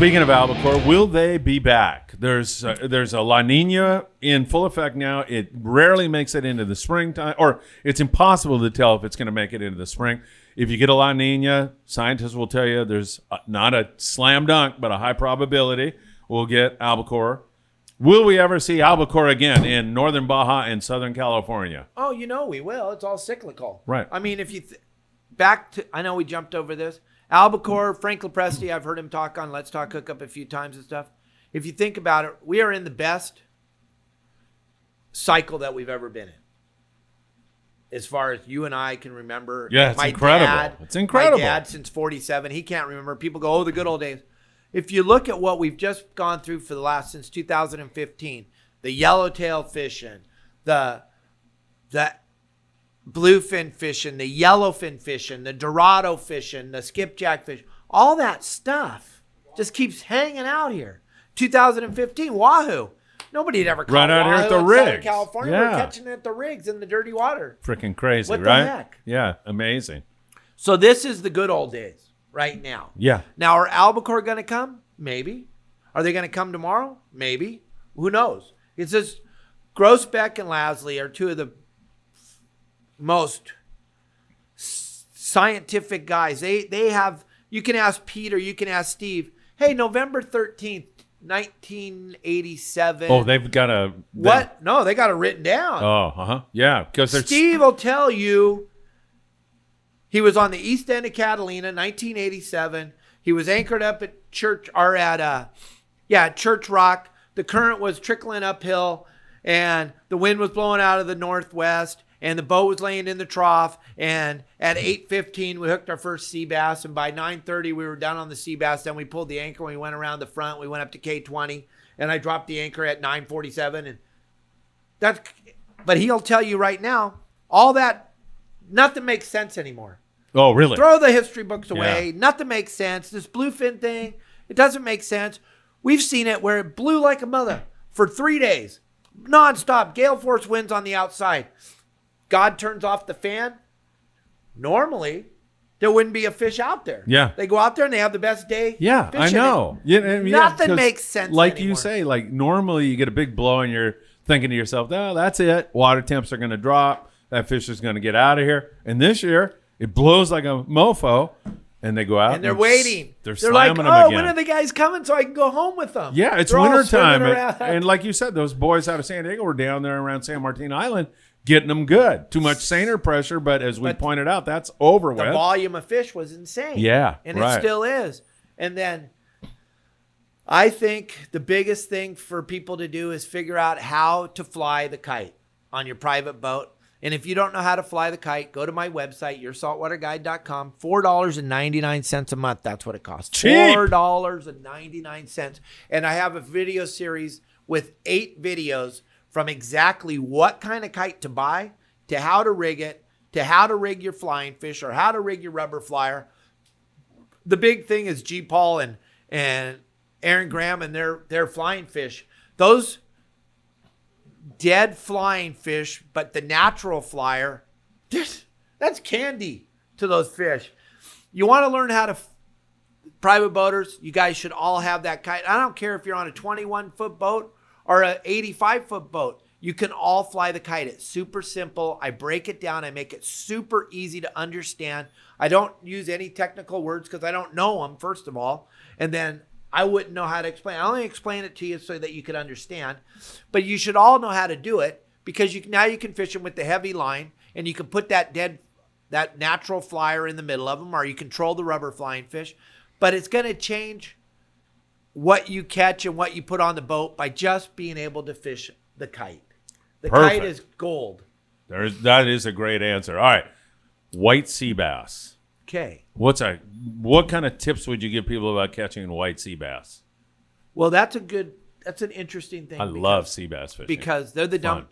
Speaking of albacore, will they be back? There's a La Nina in full effect now. It rarely makes it into the springtime, or it's impossible to tell if it's going to make it into the spring. If you get a La Nina, scientists will tell you there's not a slam dunk, but a high probability we'll get albacore. Will we ever see albacore again in northern Baja and southern California? Oh, we will. It's all cyclical. Right. I mean, if you back to, I know we jumped over this. Albacore, Frank Lopresti, I've heard him talk on Let's Talk Hookup a few times and stuff. If you think about it, we are in the best cycle that we've ever been in. As far as you and I can remember. Yeah, it's incredible. It's incredible. My dad, since 47, he can't remember. People go, the good old days. If you look at what we've just gone through for the last, since 2015, the yellowtail fishing, the bluefin fishing, the yellowfin fishing, the dorado fishing, the skipjack fish, all that stuff just keeps hanging out here. 2015, wahoo. Nobody had ever caught right out wahoo here at the in rigs. Southern California. Yeah. We're catching it at the rigs in the dirty water. Freaking crazy, What the right? heck? Yeah, amazing. So this is the good old days right now. Yeah. Now, are albacore going to come? Maybe. Are they going to come tomorrow? Maybe. Who knows? It's just Grossbeck and Lasley are two of the most scientific guys. They have, you can ask Peter, you can ask Steve, hey, November 13th, 1987. Oh, they've got a... What? No, they got it written down. Oh, uh-huh. Yeah, because Steve will tell you he was on the east end of Catalina, 1987. He was anchored up at Church Rock. The current was trickling uphill, and the wind was blowing out of the northwest, and the boat was laying in the trough. And at 8:15, we hooked our first sea bass, and by 9:30, we were down on the sea bass. Then we pulled the anchor, and we went around the front. We went up to K20, and I dropped the anchor at 9:47. And but he'll tell you right now, all that, nothing makes sense anymore. Oh, really? Throw the history books away. Yeah. Nothing makes sense. This bluefin thing, it doesn't make sense. We've seen it where it blew like a mother for 3 days, nonstop. Gale force winds on the outside. God turns off the fan. Normally, there wouldn't be a fish out there. Yeah. They go out there and they have the best day. Yeah, I know. Nothing makes sense like anymore. you say, like normally you get a big blow and you're thinking to yourself, oh, that's it. Water temps are going to drop. That fish is going to get out of here. And this year, it blows like a mofo. And they go out. And they're waiting. They're like, slamming them again. when are the guys coming so I can go home with them? Yeah, it's wintertime. And like you said, those boys out of San Diego were down there around San Martin Island getting them good. Too much seiner pressure, but as we pointed out, that's over with. The volume of fish was insane. Yeah, and it still is. And then I think the biggest thing for people to do is figure out how to fly the kite on your private boat. And if you don't know how to fly the kite, go to my website, yoursaltwaterguidecom. $4.99 a month. That's what it costs. Cheap. $4.99. And I have a video series with 8 videos from exactly what kind of kite to buy, to how to rig it, to how to rig your flying fish, or how to rig your rubber flyer. The big thing is G. Paul and Aaron Graham and their flying fish. Those dead flying fish, but the natural flyer, that's candy to those fish. You want to learn how to, private boaters, you guys should all have that kite. I don't care if you're on a 21-foot boat or an 85-foot boat. You can all fly the kite. It's super simple. I break it down. I make it super easy to understand. I don't use any technical words because I don't know them, first of all. And then I wouldn't know how to explain. I only explain it to you so that you can understand. But you should all know how to do it because now you can fish them with the heavy line, and you can put that natural flyer in the middle of them, or you control the rubber flying fish. But it's going to change what you catch and what you put on the boat by just being able to fish the kite. The Perfect. kite is gold. That is a great answer. All right. White sea bass. Okay. What kind of tips would you give people about catching white sea bass? Well, that's an interesting thing. I love sea bass fishing. Because they're the dumb.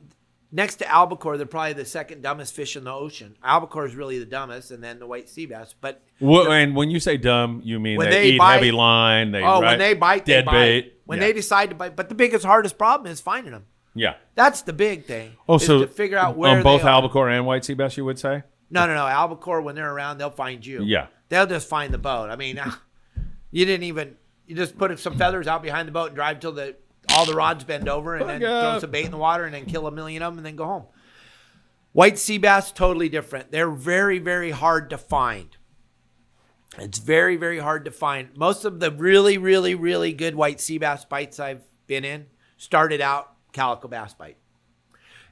Next to albacore, they're probably the second dumbest fish in the ocean. Albacore is really the dumbest, and then the white sea bass. But and when you say dumb, you mean they eat heavy line. When they bite, dead bait. When they decide to bite. But the biggest, hardest problem is finding them. Yeah. That's the big thing. Oh, so to figure out where on both they are. albacore and white sea bass, you would say? No. Albacore, when they're around, they'll find you. Yeah. They'll just find the boat. I mean, you didn't even, You just put some feathers out behind the boat and drive till all the rods bend over, and then throw some bait in the water and then kill 1 million of them and then go home. White sea bass, totally different. They're very, very hard to find. It's very, very hard to find. Most of the really, really, really good white sea bass bites I've been in started out calico bass bite.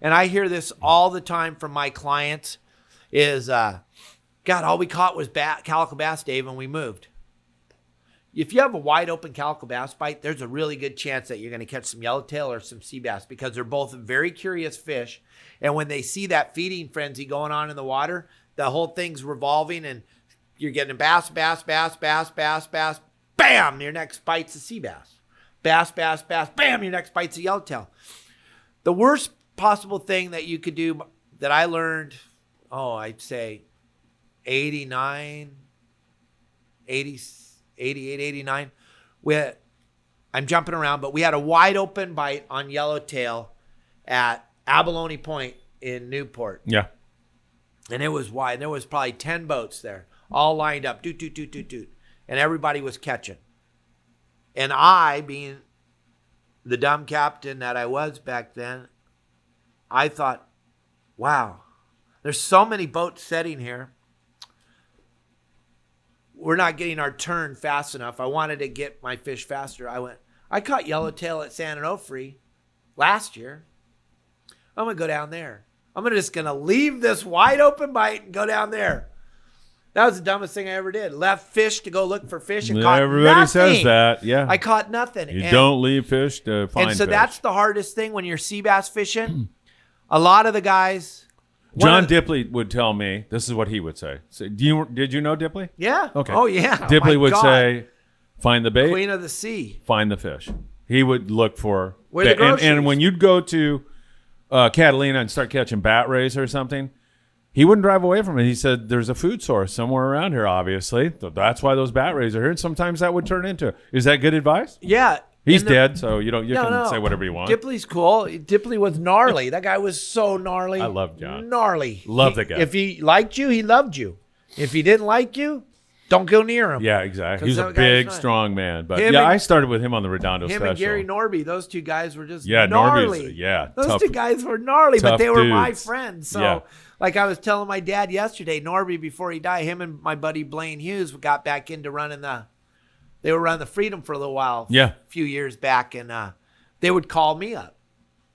And I hear this all the time from my clients is, God, all we caught was calico bass, Dave, and we moved. If you have a wide open calico bass bite, there's a really good chance that you're going to catch some yellowtail or some sea bass because they're both very curious fish. And when they see that feeding frenzy going on in the water, the whole thing's revolving and you're getting a bass, bass, bass, bass, bass, bass, bam, your next bite's a sea bass. Bass, bass, bass, bam, your next bite's a yellowtail. The worst possible thing that you could do that I learned, I'd say 89, 80, 88, 89. I'm jumping around, but we had a wide open bite on yellowtail at Abalone Point in Newport. Yeah. And it was wide. There was probably 10 boats there, all lined up, doot, doot, doot, doot, doot. And everybody was catching. And I, being the dumb captain that I was back then, I thought, wow, there's so many boats setting here. We're not getting our turn fast enough. I wanted to get my fish faster. I caught yellowtail at San Onofre last year. I'm going to go down there. I'm just going to leave this wide open bite and go down there. That was the dumbest thing I ever did. Left fish to go look for fish and caught Everybody nothing. says that, yeah. I caught nothing. You don't leave fish to find And so fish. that's the hardest thing when you're sea bass fishing. A lot of the guys... John Dipley would tell me, this is what he would say. So, did you know Dipley? Yeah. Okay. Oh, yeah. Dipley would say, find the bait. Queen of the sea. Find the fish. He would look for Where the groceries. And when you'd go to Catalina and start catching bat rays or something, he wouldn't drive away from it. He said, there's a food source somewhere around here, obviously. So that's why those bat rays are here. And sometimes that would turn into. Is that good advice? Yeah. He's dead, so you can say whatever you want. Dipley's cool. Dipley was gnarly. That guy was so gnarly. I love John. Gnarly. Love the guy. If he liked you, he loved you. If he didn't like you, don't go near him. Yeah, exactly. He's a that guy was big, nice. strong man. But I started with him on the Redondo Him special. and Gary Norby, those two guys were just Norby's, gnarly. Those tough, two guys were gnarly, but they were my dudes. friends. So, Yeah. like I was telling my dad yesterday, Norby, before he died, him and my buddy Blaine Hughes got back into running they were running the Freedom for a little while, a few years back, and they would call me up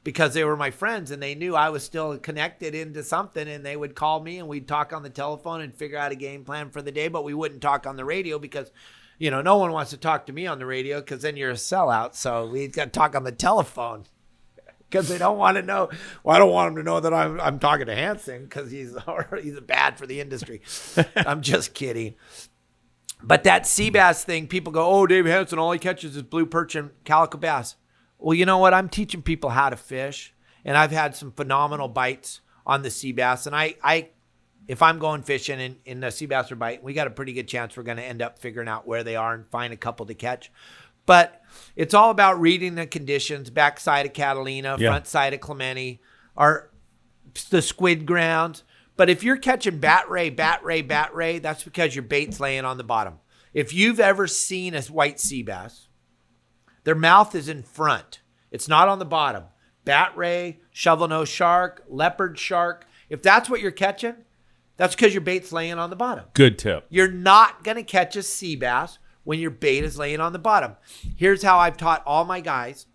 because they were my friends and they knew I was still connected into something, and they would call me and we'd talk on the telephone and figure out a game plan for the day, but we wouldn't talk on the radio because, no one wants to talk to me on the radio because then you're a sellout. So we'd got to talk on the telephone because they don't want to know. Well, I don't want them to know that I'm talking to Hansen because he's bad for the industry. I'm just kidding. But that sea bass thing, people go, oh, Dave Hansen, all he catches is blue perch and calico bass. Well, you know what? I'm teaching people how to fish, and I've had some phenomenal bites on the sea bass. And if I'm going fishing in the sea bass or bite, we got a pretty good chance we're going to end up figuring out where they are and find a couple to catch. But it's all about reading the conditions, backside of Catalina, front side of Clemente, or the squid grounds. But if you're catching bat ray, that's because your bait's laying on the bottom. If you've ever seen a white sea bass, their mouth is in front. It's not on the bottom. Bat ray, shovel nose shark, leopard shark. If that's what you're catching, that's because your bait's laying on the bottom. Good tip. You're not going to catch a sea bass when your bait is laying on the bottom. Here's how I've taught all my guys.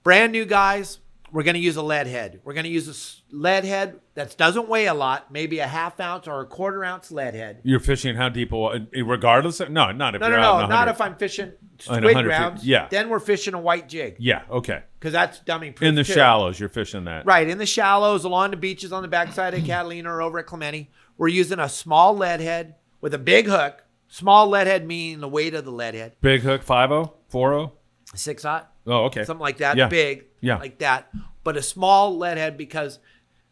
Brand new guys, we're going to use a lead head. We're going to use a lead head that doesn't weigh a lot, maybe a half ounce or a quarter ounce lead head. You're fishing how deep? Regardless of, not if you're out in No, 100. not if I'm fishing squid 100 feet. grounds. Yeah. Then we're fishing a white jig. Yeah, okay. Because that's dummy proof In the too. shallows, you're fishing that. Right, in the shallows, along the beaches on the backside of Catalina or over at Clemente. We're using a small lead head with a big hook. Small lead head meaning the weight of the lead head. Big hook, 5-0, 4-0? 6-aught. Oh, okay. Something like that. Yeah. Big. Yeah. Like that. But a small lead head because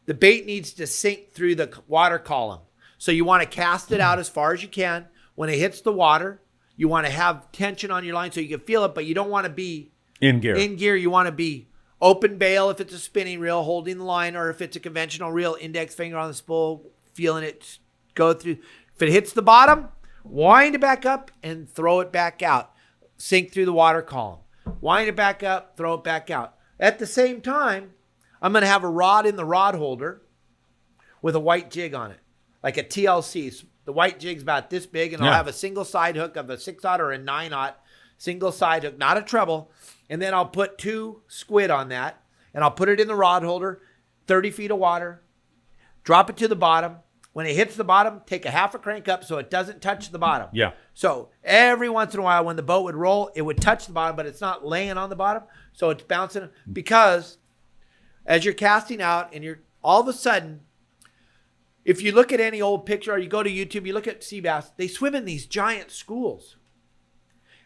the bait needs to sink through the water column. So you want to cast it out as far as you can. When it hits the water, you want to have tension on your line so you can feel it, but you don't want to be in gear. You want to be open bail if it's a spinning reel, holding the line, or if it's a conventional reel, index finger on the spool, feeling it go through. If it hits the bottom, wind it back up and throw it back out. sink through the water column. Wind it back up, throw it back out. At the same time, I'm going to have a rod in the rod holder with a white jig on it, like a TLC. The white jig's about this big, and I'll have a single side hook of a 6/0 or a 9/0 single side hook, not a treble. And then I'll put 2 squid on that, and I'll put it in the rod holder, 30 feet of water, drop it to the bottom. When it hits the bottom, take a half a crank up so it doesn't touch the bottom. Yeah. So every once in a while when the boat would roll, it would touch the bottom, but it's not laying on the bottom. So it's bouncing. Because as you're casting out and you're all of a sudden, if you look at any old picture or you go to YouTube, you look at sea bass, they swim in these giant schools.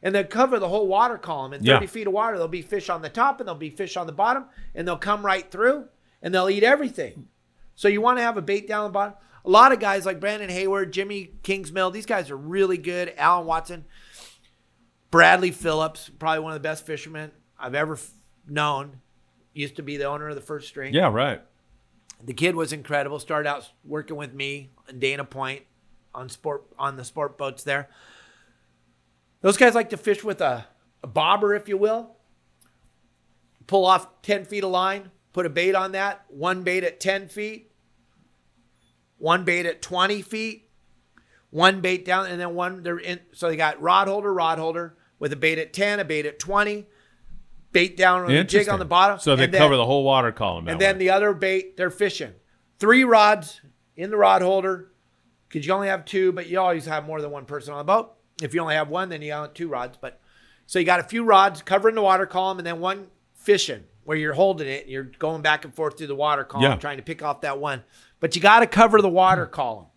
And they'll cover the whole water column. In 30 feet of water, there'll be fish on the top and there'll be fish on the bottom. And they'll come right through and they'll eat everything. So you want to have a bait down the bottom. A lot of guys like Brandon Hayward, Jimmy Kingsmill, these guys are really good. Alan Watson, Bradley Phillips, probably one of the best fishermen I've ever known. Used to be the owner of the First String. Yeah, right. The kid was incredible. Started out working with me in Dana Point on the sport boats there. Those guys like to fish with a bobber, if you will. Pull off 10 feet of line, put a bait on that. One bait at 10 feet. One bait at 20 feet. One bait down, and then one. So they got rod holder with a bait at 10, a bait at 20. Bait down with a jig on the bottom. So they cover the whole water column. And then the other bait, they're fishing. 3 rods in the rod holder, because you only have 2, but you always have more than one person on the boat. If you only have 1, then you have 2 rods. But so you got a few rods covering the water column, and then one fishing where you're holding it. And you're going back and forth through the water column, trying to pick off that one. But you got to cover the water column,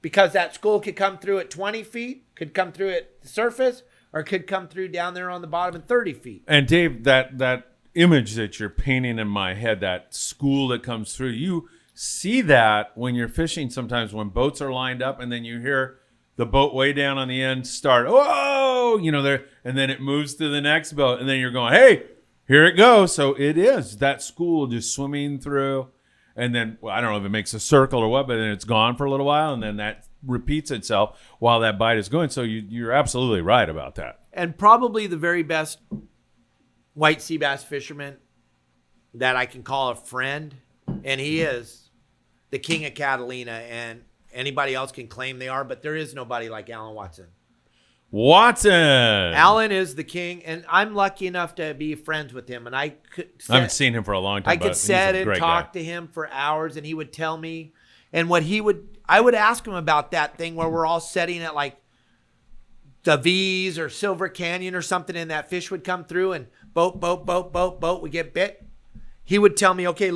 because that school could come through at 20 feet, could come through at the surface, or could come through down there on the bottom at 30 feet. And Dave, that image that you're painting in my head, that school that comes through, you see that when you're fishing sometimes when boats are lined up and then you hear the boat way down on the end start, whoa, there, and then it moves to the next boat, and then you're going, hey, here it goes. So it is that school just swimming through, and then, well, I don't know if it makes a circle or what, but then it's gone for a little while, and then that repeats itself while that bite is going. So you're absolutely right about that. And probably the very best white sea bass fisherman that I can call a friend, and he is the king of Catalina, and anybody else can claim they are, but there is nobody like Alan Watson. Alan is the king, and I'm lucky enough to be friends with him. And I haven't seen him for a long time. I could sit and talk to him for hours, and he would tell me, and I would ask him about that thing where we're all sitting at like the V's or Silver Canyon or something, and that fish would come through and boat, we get bit. He would tell me, okay,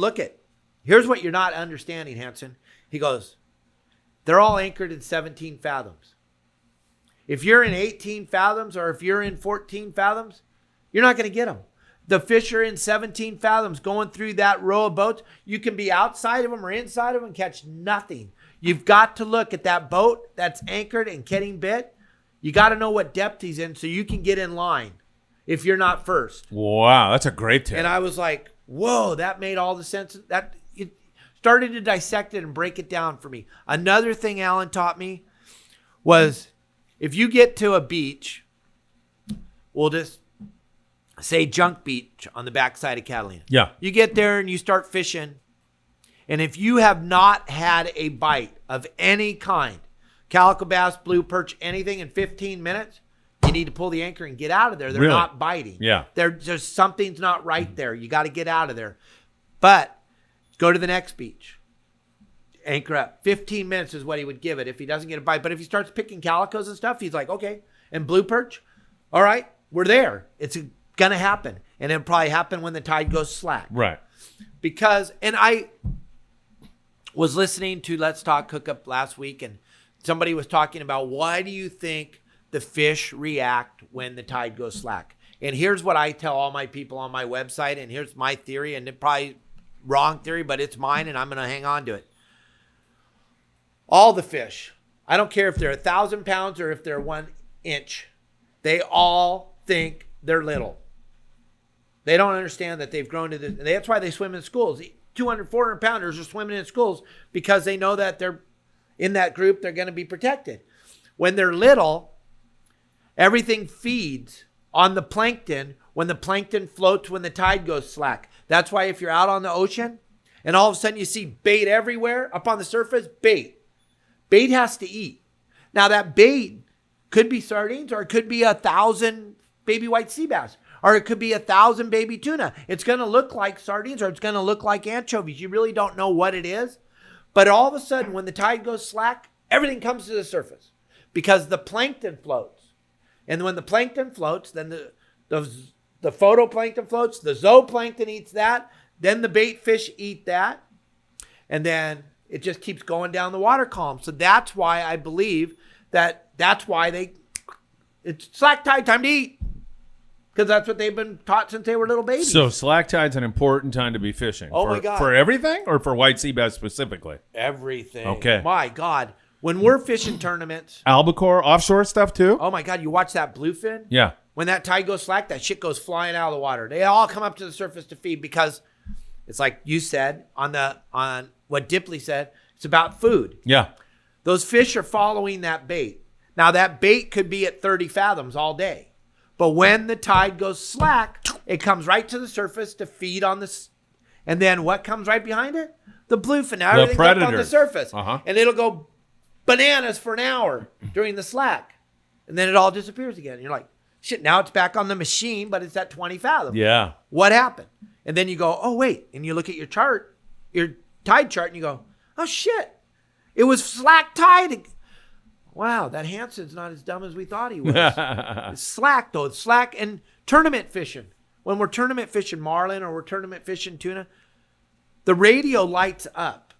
here's what you're not understanding, Hansen. He goes, they're all anchored in 17 fathoms. If you're in 18 fathoms or if you're in 14 fathoms, you're not going to get them. The fish are in 17 fathoms going through that row of boats. You can be outside of them or inside of them and catch nothing. You've got to look at that boat that's anchored and getting bit. You got to know what depth he's in so you can get in line if you're not first. Wow, that's a great tip. And I was like, whoa, that made all the sense. That it started to dissect it and break it down for me. Another thing Alan taught me was if you get to a beach, we'll just say Junk Beach on the backside of Catalina. Yeah. You get there and you start fishing. And if you have not had a bite of any kind, calico bass, blue perch, anything in 15 minutes, you need to pull the anchor and get out of there. They're not biting. Yeah. There's something's not right there. You got to get out of there. But go to the next beach. Anchor up. 15 minutes is what he would give it if he doesn't get a bite. But if he starts picking calicos and stuff, he's like, okay. And blue perch, all right, we're there. It's going to happen. And it'll probably happen when the tide goes slack. Right. Because, and I was listening to Let's Talk Hookup last week, and somebody was talking about why do you think the fish react when the tide goes slack? And here's what I tell all my people on my website, and here's my theory, and it probably wrong theory, but it's mine, and I'm going to hang on to it. All the fish, I don't care if they're 1,000 pounds or if they're 1 inch, they all think they're little. They don't understand that they've grown to this. That's why they swim in schools. 200, 400 pounders are swimming in schools because they know that they're in that group, they're going to be protected. When they're little, everything feeds on the plankton when the plankton floats when the tide goes slack. That's why if you're out on the ocean and all of a sudden you see bait everywhere up on the surface, bait has to eat. Now that bait could be sardines, or it could be 1,000 baby white sea bass, or it could be 1,000 baby tuna. It's going to look like sardines, or it's going to look like anchovies. You really don't know what it is. But all of a sudden, when the tide goes slack, everything comes to the surface because the plankton floats. And when the plankton floats, then the photoplankton floats, the zooplankton eats that, then the bait fish eat that, and then it just keeps going down the water column. So that's why I believe that's why it's slack tide time to eat. Because that's what they've been taught since they were little babies. So slack tide's an important time to be fishing. Oh, my God. For everything or for white sea bass specifically? Everything. Okay. My God. When we're fishing tournaments. Albacore, offshore stuff too? Oh, my God. You watch that bluefin? Yeah. When that tide goes slack, that shit goes flying out of the water. They all come up to the surface to feed because it's like you said on what Dipley said, it's about food. Yeah. Those fish are following that bait. Now, that bait could be at 30 fathoms all day. But when the tide goes slack, it comes right to the surface to feed on this. And then what comes right behind it? The bluefin. Now everything's up on the surface. And it'll go bananas for an hour during the slack. And then it all disappears again. And you're like, shit, now it's back on the machine, but it's at 20 fathoms. Yeah. What happened? And then you go, oh, wait. And you look at your chart, your tide chart, and you go, oh, shit. It was slack tide. Wow, that Hansen's not as dumb as we thought he was. It's slack, though. It's slack. And tournament fishing. When we're tournament fishing marlin or we're tournament fishing tuna, the radio lights up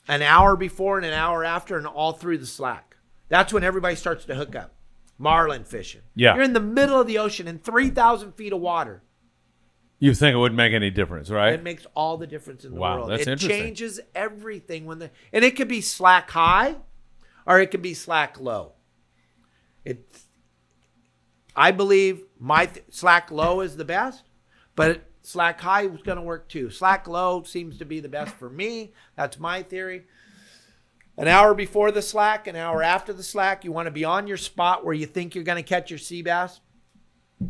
an hour before and an hour after and all through the slack. That's when everybody starts to hook up. Marlin fishing. Yeah. You're in the middle of the ocean in 3,000 feet of water. You think it wouldn't make any difference, right? It makes all the difference in the Wow, world. that's It interesting. changes everything and it could be slack high or it could be slack low. I believe slack low is the best, but slack high is going to work too. Slack low seems to be the best for me. That's my theory. An hour before the slack, an hour after the slack, you want to be on your spot where you think you're going to catch your sea bass.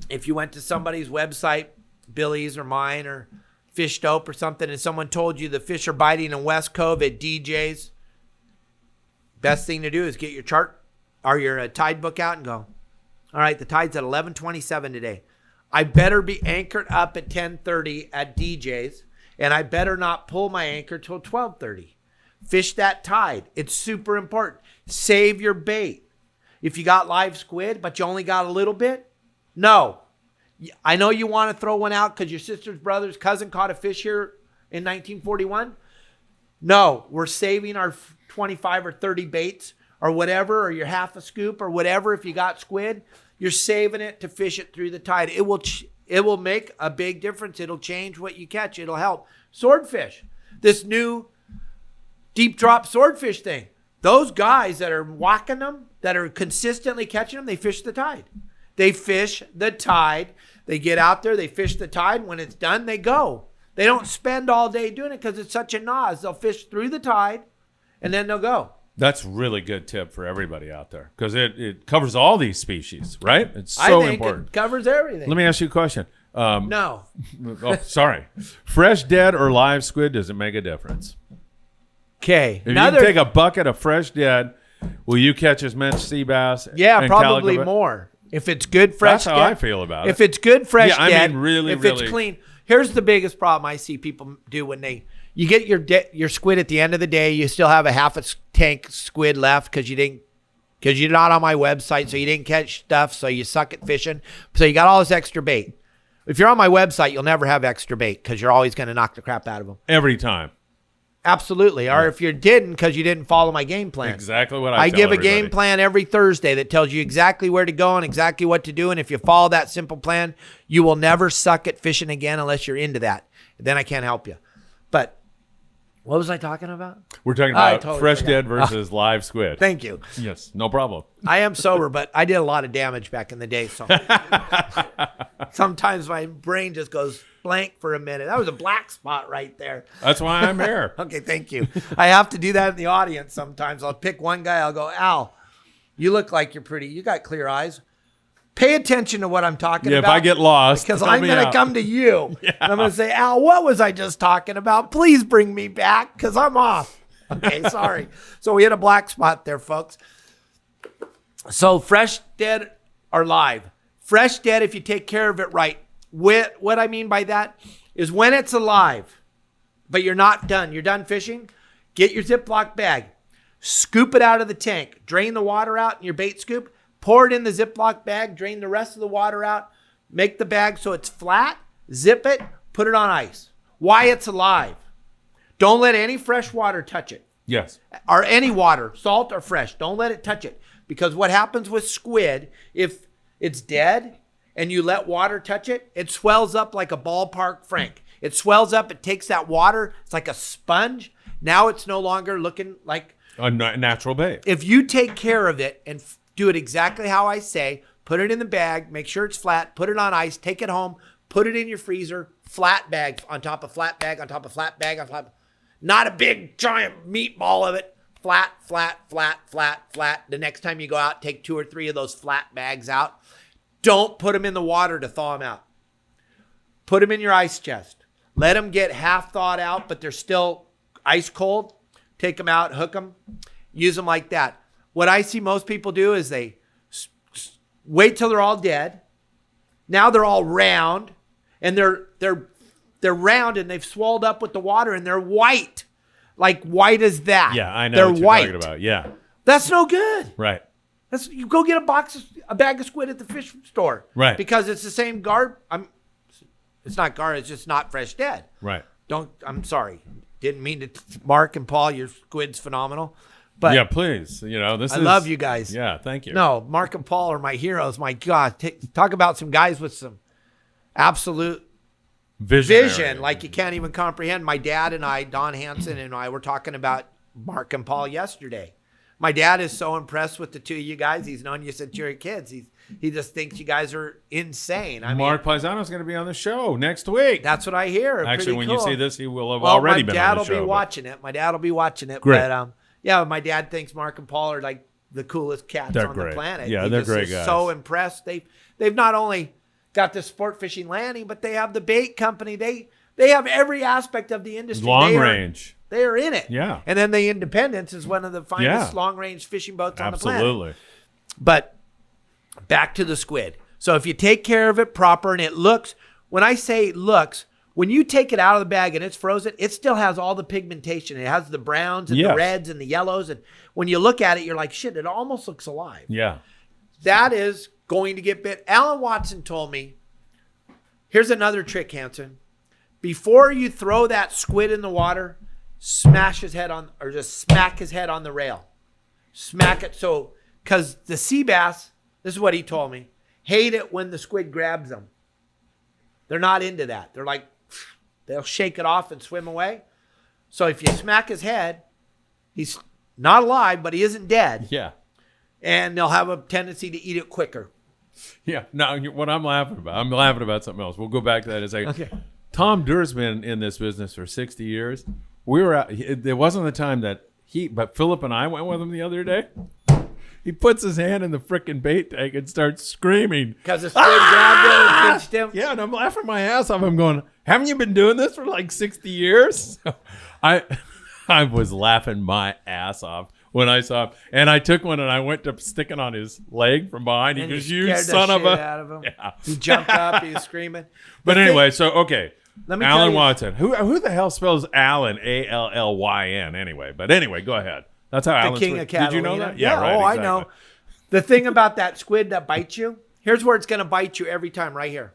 If you went to somebody's website, Billy's or mine or Fish Dope or something, and someone told you the fish are biting in West Cove at DJ's, best thing to do is get your chart or your tide book out and go, all right, the tide's at 11:27 today. I better be anchored up at 10:30 at DJ's, and I better not pull my anchor till 12:30. Fish that tide. It's super important. Save your bait. If you got live squid, but you only got a little bit, no. I know you want to throw one out because your sister's brother's cousin caught a fish here in 1941. No, we're saving our 25 or 30 baits or whatever, or your half a scoop or whatever. If you got squid, you're saving it to fish it through the tide. It will make a big difference. It'll change what you catch. It'll help. Swordfish, this new deep drop swordfish thing. Those guys that are whacking them, that are consistently catching them, they fish the tide. They fish the tide. They get out there, they fish the tide. When it's done, they go. They don't spend all day doing it because it's such a nose. They'll fish through the tide, and then they'll go. That's a really good tip for everybody out there because it covers all these species, right? It's so important. It covers everything. Let me ask you a question. No. Oh, sorry. Fresh, dead, or live squid, does it make a difference? Okay. If you take a bucket of fresh, dead, will you catch as much sea bass? Yeah, and probably calico? More. If it's good fresh, that's how I feel about it. If it's good fresh, dead, really, if really. it's clean. Here's the biggest problem I see people do when you get your squid at the end of the day. You still have a half a tank squid left because you're not on my website, so you didn't catch stuff. So you suck at fishing. So you got all this extra bait. If you're on my website, you'll never have extra bait because you're always going to knock the crap out of them every time. Absolutely. Or if you didn't because you didn't follow my game plan. Exactly what I tell give everybody. a game plan every Thursday that tells you exactly where to go and exactly what to do. And if you follow that simple plan, you will never suck at fishing again unless you're into that. Then I can't help you. But what was I talking about? We're talking about totally fresh, forgot. dead versus live squid. Thank you. Yes, no problem. I am sober, but I did a lot of damage back in the day. So sometimes my brain just goes blank for a minute. That was a black spot right there. That's why I'm here. Okay, thank you. I have to do that in the audience sometimes. I'll pick one guy. I'll go, Al, you look like you're pretty. You got clear eyes. Pay attention to what I'm talking Yeah, about. if I get lost, because help I'm me going to out. come to you. And I'm going to say, Al, what was I just talking about? Please bring me back because I'm off. Okay, sorry. So we hit a black spot there, folks. So fresh, dead, or live. Fresh, dead, if you take care of it right. What I mean by that is when it's alive, but you're not done. You're done fishing. Get your Ziploc bag. Scoop it out of the tank. Drain the water out in your bait scoop. Pour it in the Ziploc bag. Drain the rest of the water out. Make the bag so it's flat. Zip it. Put it on ice. Why it's alive. Don't let any fresh water touch it. Yes. Or any water, salt or fresh. Don't let it touch it. Because what happens with squid, if it's dead and you let water touch it, it swells up like a ballpark frank. It swells up. It takes that water. It's like a sponge. Now it's no longer looking like A natural bait. if you take care of it and do it exactly how I say, put it in the bag, make sure it's flat, put it on ice, take it home, put it in your freezer, flat bag on top of flat bag on top of flat bag on top. Not a big giant meatball of it. Flat, flat, flat, flat, flat. The next time you go out, take 2 or 3 of those flat bags out. Don't put them in the water to thaw them out. Put them in your ice chest. Let them get half thawed out, but they're still ice cold. Take them out, hook them, use them like that. What I see most people do is they wait till they're all dead. Now they're all round, and they're round and they've swelled up with the water and they're white. Like white as that. Yeah, I know they're what you're white. talking about. Yeah. That's no good. Right. You go get a bag of squid at the fish store. Right. Because it's the same guard. It's not guard. It's just not fresh dead. Right. I'm sorry. Didn't mean to. Mark and Paul, your squid's phenomenal. But yeah, please. You know, I love you guys. Yeah, thank you. No, Mark and Paul are my heroes. My God. Talk about some guys with some absolute vision like you can't even comprehend. My dad and I, Don Hansen and I, were talking about Mark and Paul yesterday. My dad is so impressed with the two of you guys. He's known you since you were kids. He just thinks you guys are insane. Mark Paisano's going to be on the show next week. That's what I hear. Actually, when cool. you see this, he will have already been on the show. My dad will be watching it. My dad will be watching it. Great. But yeah, my dad thinks Mark and Paul are like the coolest cats on the planet. Yeah, He they're just great is guys. So impressed. They've not only got the sport fishing landing, but they have the bait company. They have every aspect of the industry. Long range. They are in it. Yeah. And then the Independence is one of the finest long-range fishing boats on the planet. Absolutely. But back to the squid. So if you take care of it proper and it looks, when I say it looks, when you take it out of the bag and it's frozen, it still has all the pigmentation. It has the browns and the reds and the yellows. And when you look at it, you're like, shit, it almost looks alive. Yeah. That is going to get bit. Alan Watson told me, here's another trick, Hansen. Before you throw that squid in the water, smack his head on the rail. Smack it. So, because the sea bass, this is what he told me, hate it when the squid grabs them. They're not into that. They're like, they'll shake it off and swim away. So if you smack his head, he's not alive, but he isn't dead. Yeah. And they'll have a tendency to eat it quicker. Yeah. Now, what I'm laughing about something else. We'll go back to that in a second. Okay. Tom Durr's been in this business for 60 years. We were out. There wasn't the time that but Philip and I went with him the other day. He puts his hand in the frickin' bait tank and starts screaming. Because the squid grabbed him and pinched him. Yeah, and I'm laughing my ass off. I'm going, haven't you been doing this for like 60 years? I was laughing my ass off when I saw him. And I took one and I went to stick it on his leg from behind. He goes, you son of a... out of him. Yeah. He jumped up. He was screaming. But anyway, so, okay. Let me tell Alan you- Watson. Who the hell spells Alan, Allyn, anyway? But anyway, go ahead. That's how Alan's... The king of Catalina. Did you know that? Yeah, right. oh, Exactly. I know. The thing about that squid that bites you, here's where it's going to bite you every time, right here.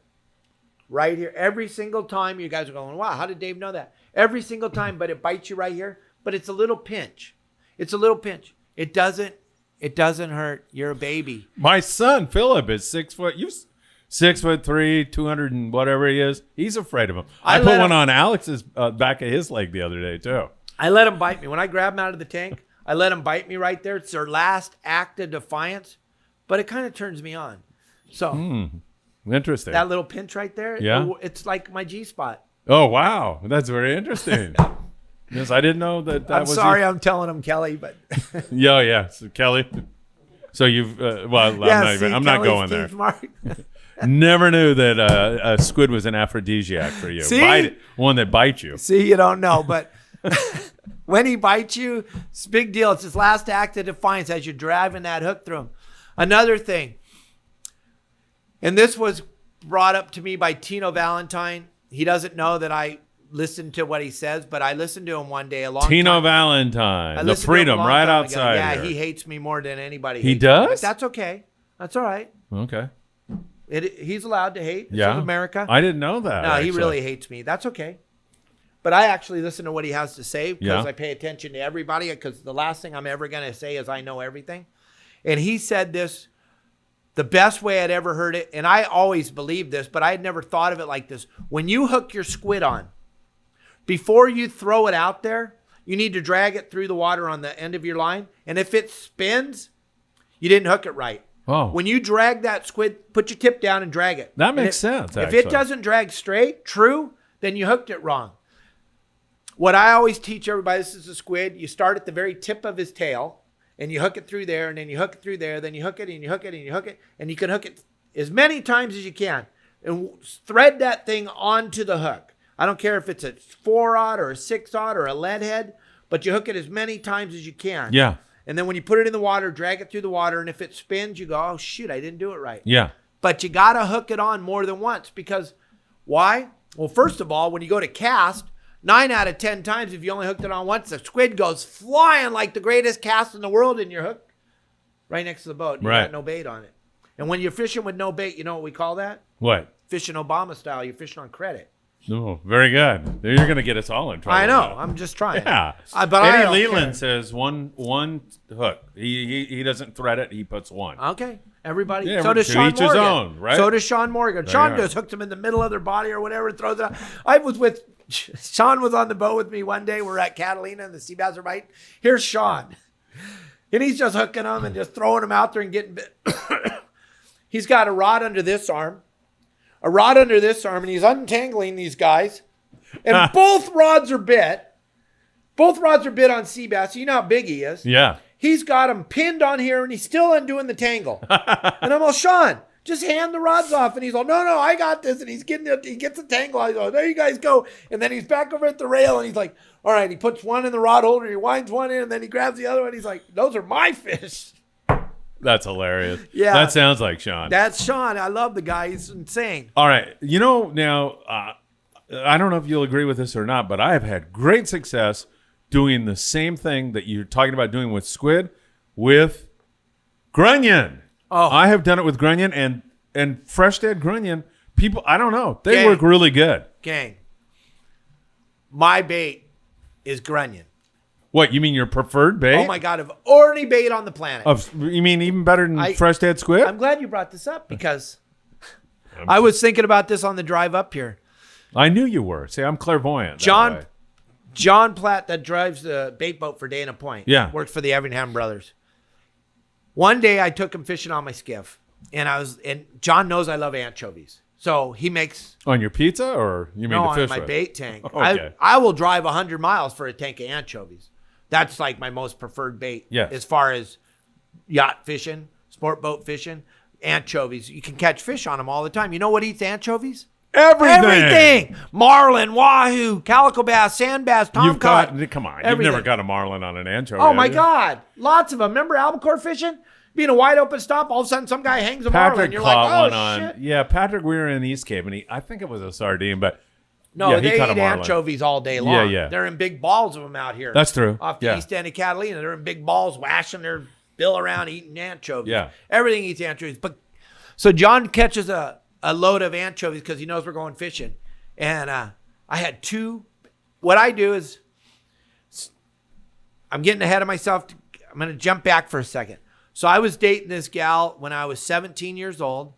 Right here. Every single time you guys are going, wow, how did Dave know that? Every single time, but it bites you right here. But it's a little pinch. It's a little pinch. It doesn't hurt. You're a baby. My son, Philip, is 6 foot... 6'3", 200 and whatever he is. He's afraid of him. I put one on Alex's back of his leg the other day, too. I let him bite me. When I grab him out of the tank, I let him bite me right there. It's their last act of defiance, but it kind of turns me on. So Interesting. that little pinch right there, Yeah. it's like my G-spot. Oh, wow. That's very interesting. Yes, I didn't know that I'm was... sorry I'm telling him, Kelly, but... Yeah. So, Kelly. So you've well, Yeah, I'm not going there. Mark. Never knew that a squid was an aphrodisiac for you. See? One that bites you. See, you don't know, but when he bites you, it's a big deal. It's his last act of defiance as you're driving that hook through him. Another thing, and this was brought up to me by Tino Valentine. He doesn't know that I listen to what he says, but I listened to him one day a long Tino time. Valentine, the Freedom right outside Yeah, here. he hates me more than anybody. He hates does? me, but that's okay. That's all right. Okay. He's allowed to hate. This Yeah. is America. I didn't know that. No, actually. he really hates me. That's okay. But I actually listen to what he has to say because Yeah. I pay attention to everybody, because the last thing I'm ever going to say is I know everything. And he said this the best way I'd ever heard it, and I always believed this, but I had never thought of it like this. When you hook your squid on, before you throw it out there, you need to drag it through the water on the end of your line. And if it spins, you didn't hook it right. Oh. When you drag that squid, put your tip down and drag it. That And makes sense, If actually. it doesn't drag straight, true, then you hooked it wrong. What I always teach everybody, this is a squid, you start at the very tip of his tail, and you hook it through there, and then you hook it through there, then you hook it, and you hook it, and you hook it, and you can hook it as many times as you can, and thread that thing onto the hook. I don't care if it's a 4-aught or a 6-aught or a lead head, but you hook it as many times as you can. Yeah. And then when you put it in the water, drag it through the water, and if it spins, you go, oh, shoot, I didn't do it right. Yeah. But you got to hook it on more than once, because why? Well, first of all, when you go to cast, 9 out of 10 times, if you only hooked it on once, the squid goes flying like the greatest cast in the world, and you're hooked right next to the boat. You Right. got no bait on it. And when you're fishing with no bait, you know what we call that? What? Fishing Obama style. You're fishing on credit. No, very good. You're going to get us all in trouble. I know. now. I'm just trying. Yeah. But I Eddie don't Leland care. says one hook. He doesn't thread it. He puts one. Okay. Everybody. Yeah, so does to Sean each his Morgan. own, right? So does Sean Morgan. There Sean you are. just hooked him in the middle of their body or whatever and throws it out. I was with Sean was on the boat with me one day. We're at Catalina and the sea bass are biting. Here's Sean. And he's just hooking them and just throwing them out there and getting bit. He's got a rod under this arm, and he's untangling these guys. And both rods are bit. Both rods are bit on sea bass. You know how big he is. Yeah. He's got them pinned on here, and he's still undoing the tangle. And I'm all, Sean, just hand the rods off. And he's all, no, I got this. And he gets the tangle. I go, there you guys go. And then he's back over at the rail, and he's like, all right. He puts one in the rod holder, he winds one in, and then he grabs the other one. He's like, those are my fish. That's hilarious. Yeah. That sounds like Sean. That's Sean. I love the guy. He's insane. All right. You know, now, I don't know if you'll agree with this or not, but I have had great success doing the same thing that you're talking about doing with squid with grunion. Oh. I have done it with grunion and fresh dead grunion. People, I don't know. They Gang. work really good. Gang, my bait is grunion. What, you mean your preferred bait? Oh, my God. Of any bait on the planet. You mean even better than fresh dead squid? I'm glad you brought this up because I was thinking about this on the drive up here. I knew you were. See, I'm clairvoyant. that way. John Platt, that drives the bait boat for Dana Point. Yeah. Works for the Everingham brothers. One day I took him fishing on my skiff, and John knows I love anchovies. So he makes On your pizza, or you mean no to on fish my with? bait tank. Okay. I will drive 100 miles for a tank of anchovies. That's like my most preferred bait. Yes. As far as yacht fishing, sport boat fishing, anchovies. You can catch fish on them all the time. You know what eats anchovies? Everything. Marlin, wahoo, calico bass, sand bass, tomcat. Come on. Everything. You've never got a marlin on an anchovy. Oh my have you? God. Lots of them. Remember albacore fishing? Being a wide open stop, all of a sudden some guy hangs a marlin. Patrick You're caught like, oh, one on. shit. Yeah, Patrick, we were in the East Cape, and I think it was a sardine, but No, yeah, he they caught a eat marlin. anchovies all day long. Yeah. They're in big balls of them out here. That's true. Off the Yeah. east end of Catalina. They're in big balls, washing their bill around, eating anchovies. Yeah. Everything eats anchovies. But so John catches a load of anchovies because he knows we're going fishing. And I had two. What I do is I'm getting ahead of myself. I'm going to jump back for a second. So I was dating this gal when I was 17 years old,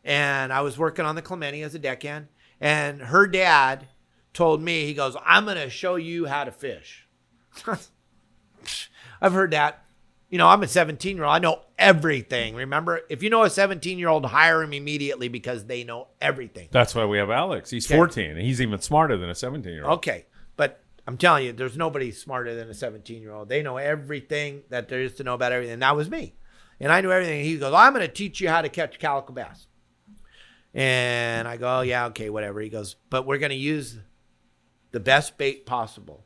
and I was working on the Clemente as a deckhand. And her dad told me, he goes, I'm going to show you how to fish. I've heard that. You know, I'm a 17-year-old. I know everything. Remember, if you know a 17-year-old, hire him immediately because they know everything. That's why we have Alex. He's 14, and he's even smarter than a 17-year-old. Okay. But I'm telling you, there's nobody smarter than a 17-year-old. They know everything that there is to know about everything. And that was me. And I knew everything. He goes, I'm going to teach you how to catch calico bass. And I go, oh, yeah, okay, whatever. He goes, but we're going to use the best bait possible.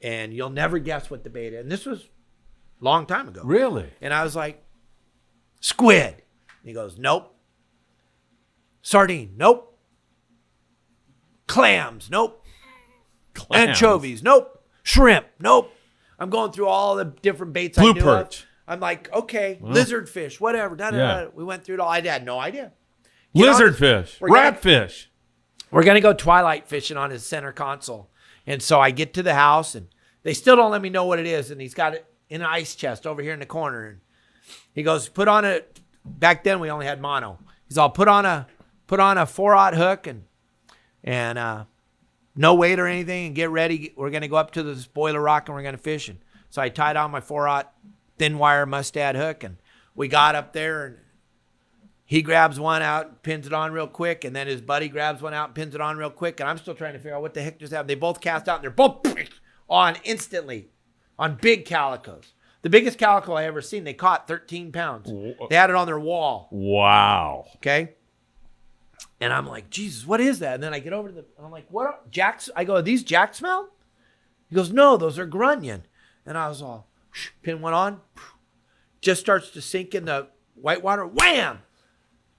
And you'll never guess what the bait is. And this was a long time ago. Really? And I was like, squid. And he goes, nope. Sardine, nope. Clams, nope. Anchovies, nope. Shrimp, nope. I'm going through all the different baits I Blue knew perch. of. I'm like, okay, lizardfish, whatever. Yeah. We went through it all. I had no idea. Lizardfish, ratfish. We're going to go twilight fishing on his center console. And so I get to the house, and they still don't let me know what it is. And he's got it in an ice chest over here in the corner. And he goes, put on a, back then we only had mono. He's all, put on a 4-aught hook and no weight or anything, and get ready. We're going to go up to this boiler rock, and we're going to fish. And so I tied on my 4-aught thin wire mustad hook, and we got up there, and he grabs one out and pins it on real quick, and then his buddy grabs one out and pins it on real quick, and I'm still trying to figure out what the heck just happened. They both cast out, and they're both on instantly on big calicos. The biggest calico I ever seen, they caught 13 pounds. They had it on their wall. Wow. Okay? And I'm like, Jesus, what is that? And then I get over to and I'm like, what are jacks? I go, are these jack smell? He goes, no, those are grunion. And I was all, pin one on, just starts to sink in the white water. Wham!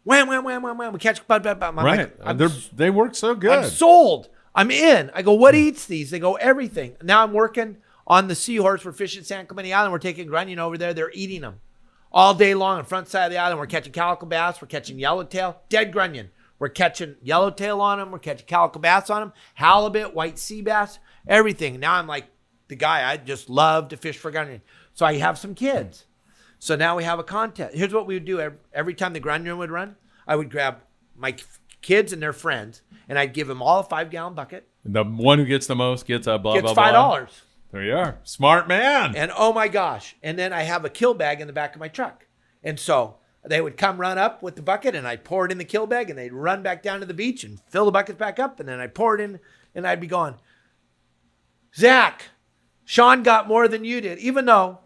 Wham, wham, wham, wham, wham. We catch, I'm Right. like, They work so good. I'm sold. I'm in. I go, what eats these? They go, everything. Now I'm working on the Seahorse. We're fishing San Clemente Island. We're taking grunion over there. They're eating them all day long on the front side of the island. We're catching calico bass. We're catching yellowtail, dead grunion. We're catching yellowtail on them. We're catching calico bass on them, halibut, white sea bass, everything. Now I'm like the guy. I just love to fish for grunion. So I have some kids. So now we have a contest. Here's what we would do every time the grunion would run. I would grab my kids and their friends, and I'd give them all a 5-gallon bucket. The one who gets the most gets a blah, Gets blah, blah. $5. There you are. Smart man. And oh my gosh. And then I have a kill bag in the back of my truck. And so they would come run up with the bucket, and I'd pour it in the kill bag, and they'd run back down to the beach and fill the buckets back up. And then I'd pour it in, and I'd be going, Zach, Sean got more than you did, even though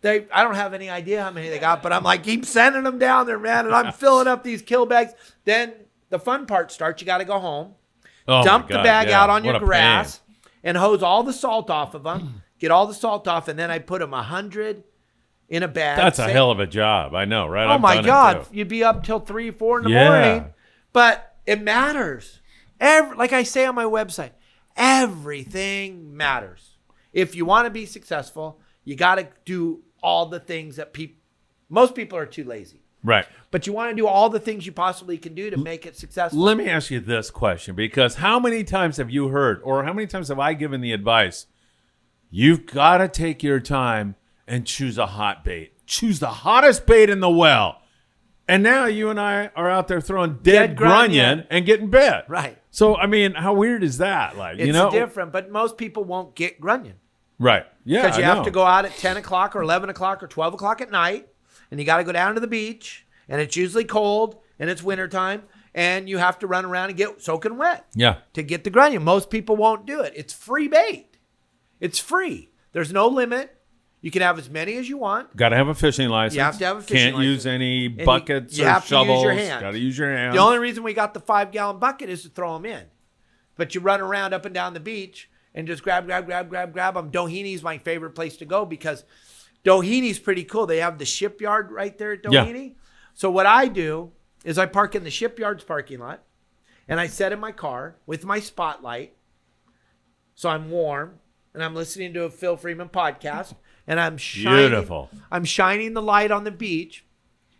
I don't have any idea how many they got, but I'm like, keep sending them down there, man. And I'm filling up these kill bags. Then the fun part starts. You got to go home, dump the bag out on your grass, and hose all the salt off of them. Get all the salt off, and then I put them 100 in a bag. That's a hell of a job. I know, right? Oh my God. You'd be up till 3, 4 in the morning. But it matters. Like I say on my website, everything matters. If you want to be successful, you got to do all the things that most people are too lazy. Right. But you want to do all the things you possibly can do to make it successful. Let me ask you this question, because how many times have you heard, or how many times have I given the advice, you've got to take your time and choose a hot bait. Choose the hottest bait in the well. And now you and I are out there throwing dead grunion and getting bit. Right. So, I mean, how weird is that? Like, it's different, but most people won't get grunion. Right. Yeah. Because you have to go out at 10 o'clock or 11 o'clock or 12 o'clock at night, and you got to go down to the beach, and it's usually cold, and it's wintertime, and you have to run around and get soaking wet to get the grunion. Most people won't do it. It's free bait. It's free. There's no limit. You can have as many as you want. Got to have a fishing license. You have to have a fishing license. Can't use any buckets or shovels. You have to use your hands. Got to use your hands. The only reason we got the 5-gallon bucket is to throw them in. But you run around up and down the beach and just grab them. Doheny's my favorite place to go because Doheny's pretty cool. They have the shipyard right there at Doheny. Yeah. So what I do is I park in the shipyard's parking lot, and I sit in my car with my spotlight, so I'm warm, and I'm listening to a Phil Friedman podcast, and I'm shining the light on the beach,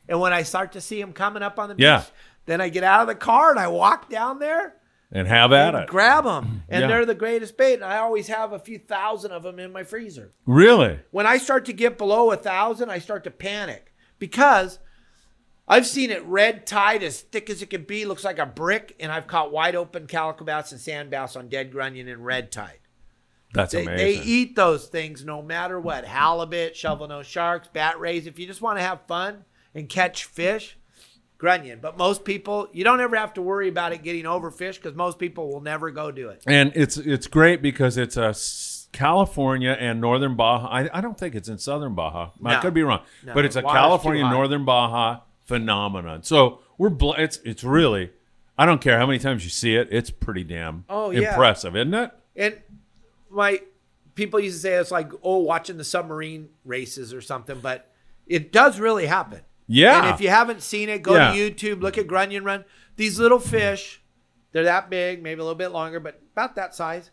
and when I start to see them coming up on the beach, then I get out of the car and I walk down there. And have at it. Grab them. And they're the greatest bait. And I always have a few thousand of them in my freezer. Really? When I start to get below 1,000, I start to panic. Because I've seen it red tide as thick as it can be. Looks like a brick. And I've caught wide open calico bass and sand bass on dead grunion and red tide. That's amazing. They eat those things no matter what. Halibut, shovel-nosed sharks, bat rays. If you just want to have fun and catch fish, grunion. But most people, you don't ever have to worry about it getting overfished because most people will never go do it. And it's great because it's California and northern Baja. I don't think it's in southern Baja. I No. could be wrong, No, but it's a water's too California hot. northern Baja phenomenon. So it's really, I don't care how many times you see it, it's pretty damn impressive, isn't it? And people used to say it's like, watching the submarine races or something, but it does really happen. Yeah. And if you haven't seen it, go to YouTube, look at Grunion Run. These little fish, they're that big, maybe a little bit longer, but about that size.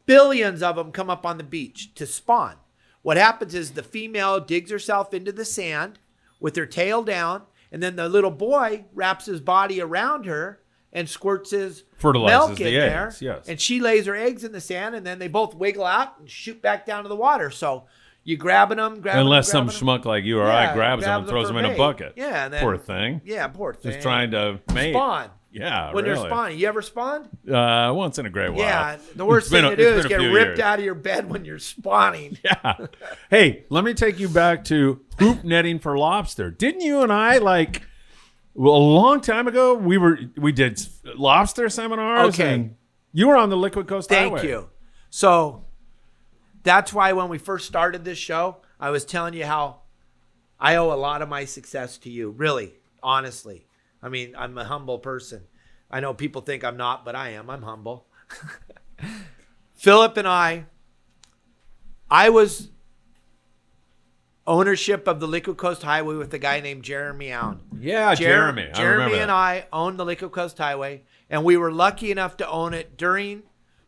Billions of them come up on the beach to spawn. What happens is the female digs herself into the sand with her tail down, and then the little boy wraps his body around her and squirts his milk in there. Eggs, yes. And she lays her eggs in the sand, and then they both wiggle out and shoot back down to the water. So you grabbing them, unless some schmuck like you or I grabs them and throws them in a bucket. Yeah, and then, poor thing. Yeah, poor thing. Just trying to mate. Spawn. Yeah, when really. they're spawning. You ever spawned? Once in a great while. Yeah, the worst thing to do is get ripped out of your bed when you're spawning. Yeah. Hey, let me take you back to hoop netting for lobster. Didn't you and I a long time ago we did lobster seminars? Okay. And you were on the Liquid Coast Highway. Thank you. So that's why when we first started this show, I was telling you how I owe a lot of my success to you. Really, honestly. I mean, I'm a humble person. I know people think I'm not, but I am. I'm humble. Philip and I was ownership of the Liquid Coast Highway with a guy named Jeremy Allen. Yeah, Jeremy. Jeremy and I owned the Liquid Coast Highway, and we were lucky enough to own it during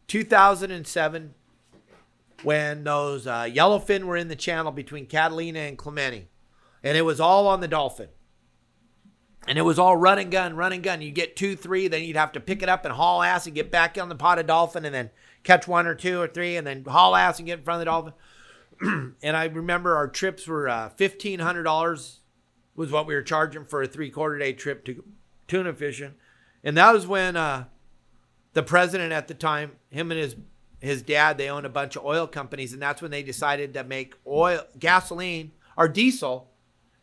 2007 when those yellowfin were in the channel between Catalina and Clemente. And it was all on the Dolphin. And it was all run and gun. You get 2, 3, then you'd have to pick it up and haul ass and get back on the pot of Dolphin and then catch 1 or 2 or 3 and then haul ass and get in front of the Dolphin. And I remember our trips were $1,500 was what we were charging for a 3/4 day trip to tuna fishing. And that was when the president at the time, him and his dad, they owned a bunch of oil companies. And that's when they decided to make gasoline or diesel.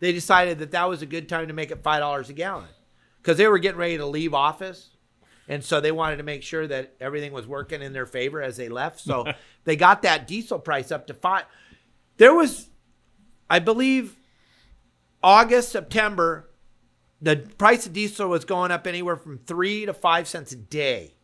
They decided that was a good time to make it $5 a gallon because they were getting ready to leave office. And so they wanted to make sure that everything was working in their favor as they left. So they got that diesel price up to $5. There was, I believe, August, September, the price of diesel was going up anywhere from 3 to 5 cents a day.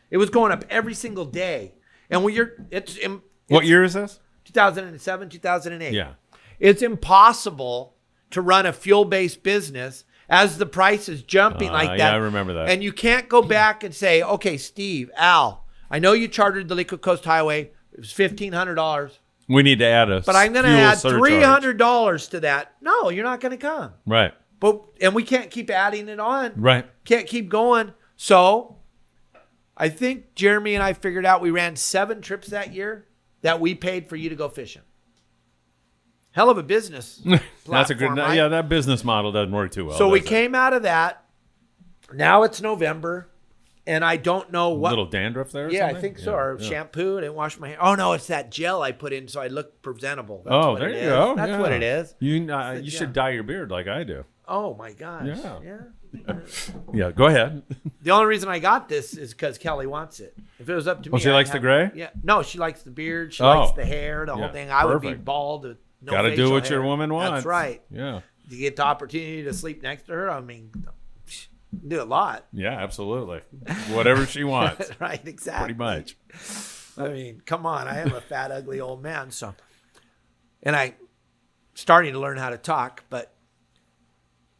It was going up every single day. And what year is this? 2007, 2008. Yeah. It's impossible to run a fuel-based business as the price is jumping like that. Yeah, I remember that. And you can't go back and say, okay, Steve, Al, I know you chartered the Liquid Coast Highway. It was $1,500. We need to add But I'm going to add $300 to that. No, you're not going to come. Right. And we can't keep adding it on. Right. Can't keep going. So I think Jeremy and I figured out we ran 7 trips that year that we paid for you to go fishing. Hell of a business. That's a good, right? Yeah, that business model doesn't work too well. So we came out of that. Now it's November, and I don't know what. A little dandruff there or yeah, something? I think so. Or shampoo. I didn't wash my hair. Oh, no, it's that gel I put in so I look presentable. That's Oh, what there it you is. go. That's what it is. You should dye your beard like I do. Oh, my gosh. Yeah. Yeah, go ahead. The only reason I got this is because Kelly wants it. If it was up to me. She likes the gray? Yeah. No, she likes the beard. She likes the hair, the whole thing. I would be perfect. bald. With no Got to do facial what hair. your woman wants. That's right. Yeah. You get the opportunity to sleep next to her. I mean, do a lot. Yeah, absolutely. Whatever she wants. Right, exactly. Pretty much. I mean, come on. I am a fat, ugly old man. And I starting to learn how to talk, but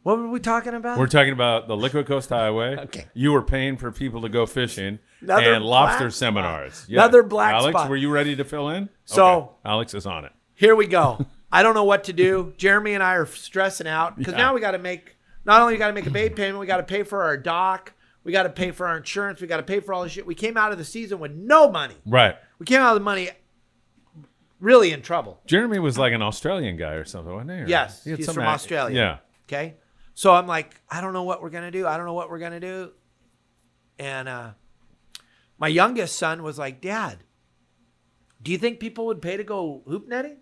what were we talking about? We're talking about the Liquid Coast Highway. Okay. You were paying for people to go fishing Another and lobster black seminars. spot. Another black Alex, spot. were you ready to fill in? So- Okay. Alex is on it. Here we go. I don't know what to do. Jeremy and I are stressing out because now we got to make, not only got to make a bait payment, we got to pay for our dock. We got to pay for our insurance. We got to pay for all this shit. We came out of the season with no money. Right. We came out of the money really in trouble. Jeremy was like an Australian guy or something, wasn't he? Or Yes, he had he's some from Australia. Yeah. Okay. So I'm like, I don't know what we're going to do. And my youngest son was like, Dad, do you think people would pay to go hoop netting?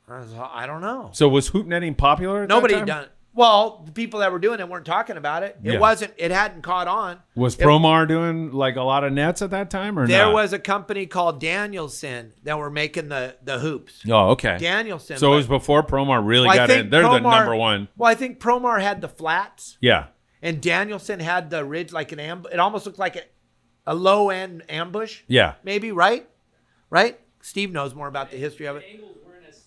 I was like, I don't know. So was hoop netting popular at Nobody that time? done it. Well, the people that were doing it weren't talking about it. Yeah. It hadn't caught on. Was Promar doing like a lot of nets at that time or There not? was a company called Danielson that were making the hoops. Oh, okay. Danielson. So it was before Promar really got in. They're the number one. Well, I think Promar had the flats. Yeah. And Danielson had the ridge like an ambush. It almost looked like a low-end ambush. Yeah. Maybe, right? Right? Steve knows more about the history of it. The angles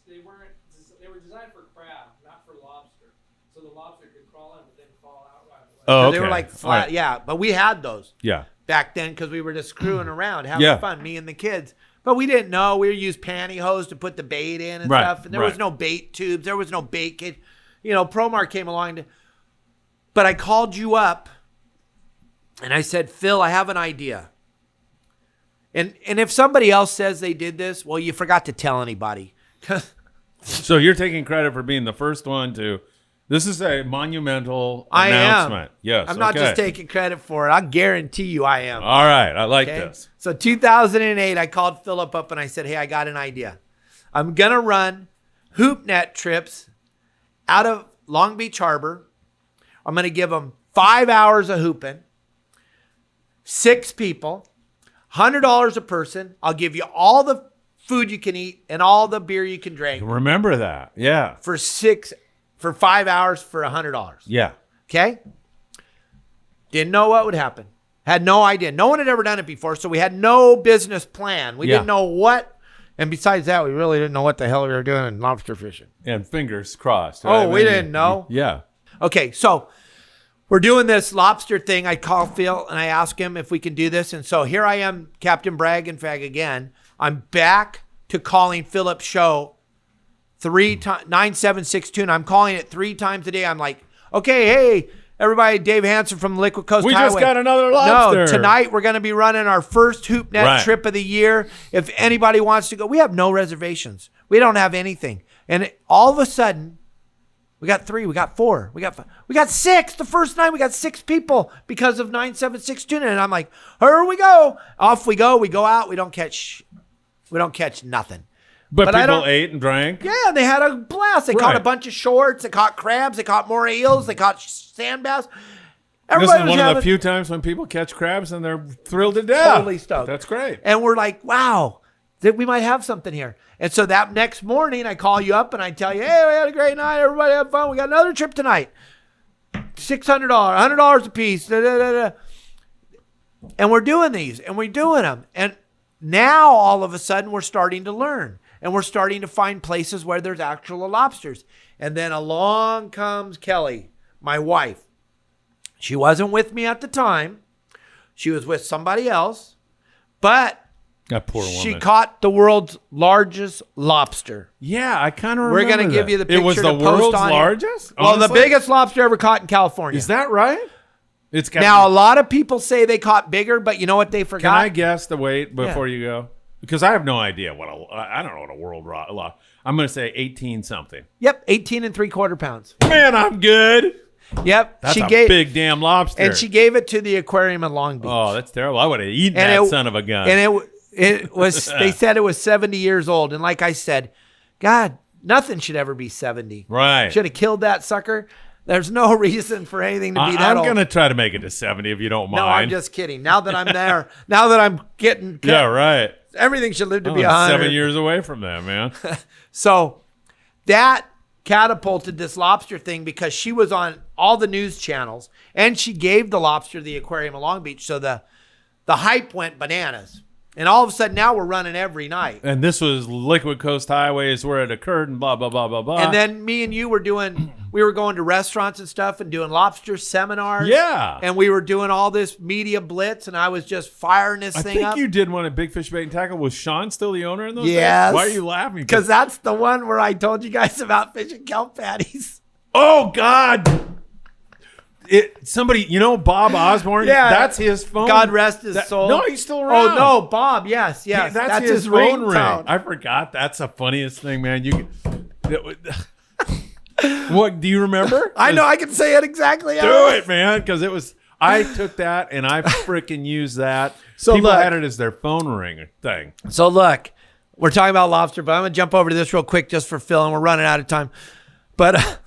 they were designed for crab, not for lobster. So the lobster could crawl in but then fall out right away. Oh, So okay. they were like flat. Right. Yeah, but we had those Yeah. back then because we were just screwing around, having Yeah. fun, me and the kids. But we didn't know. We used pantyhose to put the bait in and Right, stuff. And there was right. no bait tubes. There was no bait kit. Promar came along. But I called you up and I said, Phil, I have an idea. And if somebody else says they did this, well, you forgot to tell anybody. So you're taking credit for being the first one to. This is a monumental I announcement. am. Yes. I'm not just taking credit for it. I guarantee you I am. All right. I like Okay? this. So 2008, I called Philip up and I said, hey, I got an idea. I'm going to run hoop net trips out of Long Beach Harbor. I'm going to give them 5 hours of hooping, 6 people, $100 a person. I'll give you all the food you can eat and all the beer you can drink Remember that. Yeah. for 5 hours for $100. Yeah. Okay? Didn't know what would happen. Had no idea. No one had ever done it before, so we had no business plan. We Yeah. didn't know what. And besides that, we really didn't know what the hell we were doing in lobster fishing. And fingers crossed. Oh, right? we didn't know. Yeah. Okay, so we're doing this lobster thing. I call Phil and I ask him if we can do this. And so here I am, Captain Brag and Fag again. I'm back to calling Philip's show 9762. And I'm calling it 3 times a day. I'm like, okay, hey, everybody, Dave Hansen from the Liquid Coast We Highway. just got another lobster. No, tonight we're going to be running our first hoop net Right. trip of the year. If anybody wants to go, we have no reservations. We don't have anything. And all of a sudden, we got 3, we got 4, we got 6. The first night we got 6 people because of 9762. And I'm like, here we go. Off we go. We go out. We don't catch nothing. But I people don't- ate and drank. Yeah, they had a blast. They caught Right. a bunch of shorts. They caught crabs. They caught more eels. They caught sand bass. This Everybody is was one of having the few times when people catch crabs and they're thrilled to death. Totally stoked. That's great. And we're like, wow, that we might have something here. And so that next morning, I call you up and I tell you, hey, we had a great night. Everybody had fun. We got another trip tonight. $600, $100 a piece. Da, da, da, da. And we're doing these and we're doing them. And now all of a sudden we're starting to learn and we're starting to find places where there's actual lobsters. And then along comes Kelly, my wife. She wasn't with me at the time. She was with somebody else, but That poor woman. she caught the world's largest lobster. Yeah, I kind of We're remember going to give that. you the picture It was the to post world's on here. largest? Well, the Honestly? biggest lobster ever caught in California. Is that right? It's got Now, a lot of people say they caught bigger, but you know what they forgot? Can I guess the weight before you go? Because I have no idea I don't know what a world lot. I'm going to say 18 something. Yep, 18 3/4 pounds. Man, I'm good. Yep. That's she a gave, big damn lobster. and she gave it to the aquarium in Long Beach. Oh, that's terrible. I would have eaten And that it- son of a gun. And it was, they said it was 70 years old. And like I said, God, nothing should ever be 70. right. Should have killed that sucker. There's no reason for anything to be that I'm old. going to try to make it to 70 if you don't mind. No, I'm just kidding. Now that I'm there, now that I'm getting, Yeah, right. everything should live to be I'm 100. 7 years away from that, man. So that catapulted this lobster thing because she was on all the news channels and she gave the lobster to the aquarium in Long Beach. So the hype went bananas. And all of a sudden now we're running every night. And this was Liquid Coast Highway is where it occurred and blah, blah, blah, blah, blah. And then me and you were we were going to restaurants and stuff and doing lobster seminars. Yeah. And we were doing all this media blitz and I was just firing this I thing think up. you did one at Big Fish Bait and Tackle. Was Sean still the owner in those Yes. days? Why are you laughing? Because that's the one where I told you guys about fishing kelp patties. Oh, God. Somebody, Bob Osborne? Yeah. That's his phone. God rest his soul. No, he's still around. Oh, no, Bob. Yes. That's his phone ring. I forgot. That's the funniest thing, man. What, do you remember? I know. I can say it exactly. Do it, man, because I took that and I freaking used that. So people look. had it as their phone ring thing. So look, we're talking about lobster, but I'm going to jump over to this real quick just for Phil, and we're running out of time. But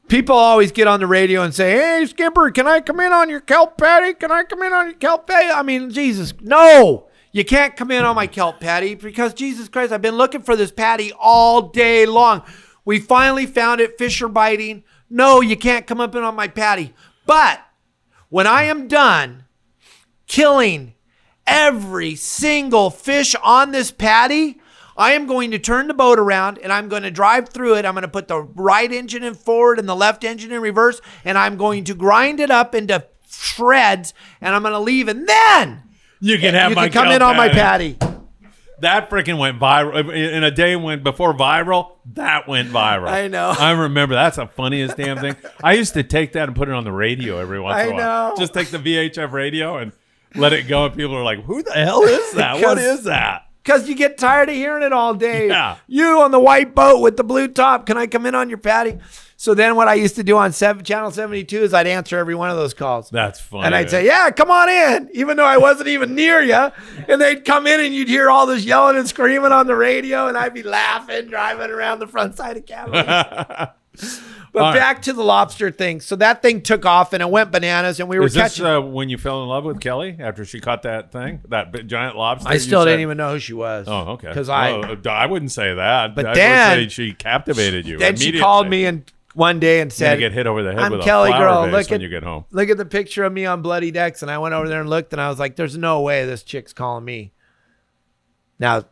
People always get on the radio and say, hey, Skipper, can I come in on your kelp patty? Can I come in on your kelp patty? I mean, Jesus, no. You can't come in on my kelp patty because, Jesus Christ, I've been looking for this patty all day long. We finally found it. Fish are biting. No, you can't come up in on my patty. But when I am done killing every single fish on this patty, I am going to turn the boat around and I'm going to drive through it. I'm going to put the right engine in forward and the left engine in reverse, and I'm going to grind it up into shreds, and I'm going to leave, and then you can have my come in on my patty. That freaking went viral in a day. Went before viral. That went viral. I know. I remember. That's the funniest damn thing. I used to take that and put it on the radio every once in a while. know. Just take the VHF radio and let it go, and people are like, "Who the hell is that? What is that?" Because you get tired of hearing it all day. Yeah. You on the white boat with the blue top. Can I come in on your patty? So then what I used to do on Channel 72 is I'd answer every one of those calls. That's funny. And I'd say, yeah, come on in, even though I wasn't even near you. And they'd come in and you'd hear all this yelling and screaming on the radio, and I'd be laughing, driving around the front side of Capt. But back to the lobster thing. So that thing took off and it went bananas, and we were Is this catching. when you fell in love with Kelly after she caught that thing, that big, giant lobster? I still didn't even know who she was. Oh, okay. Because I wouldn't say that. But I then- would say she captivated you. then she immediately. called me and one day and You're gonna said, get hit over the head I'm with Kelly a flower girl. vase when you get home. Look at the picture of me on Bloody Decks. And I went over there and looked, and I was like, there's no way this chick's calling me. Now,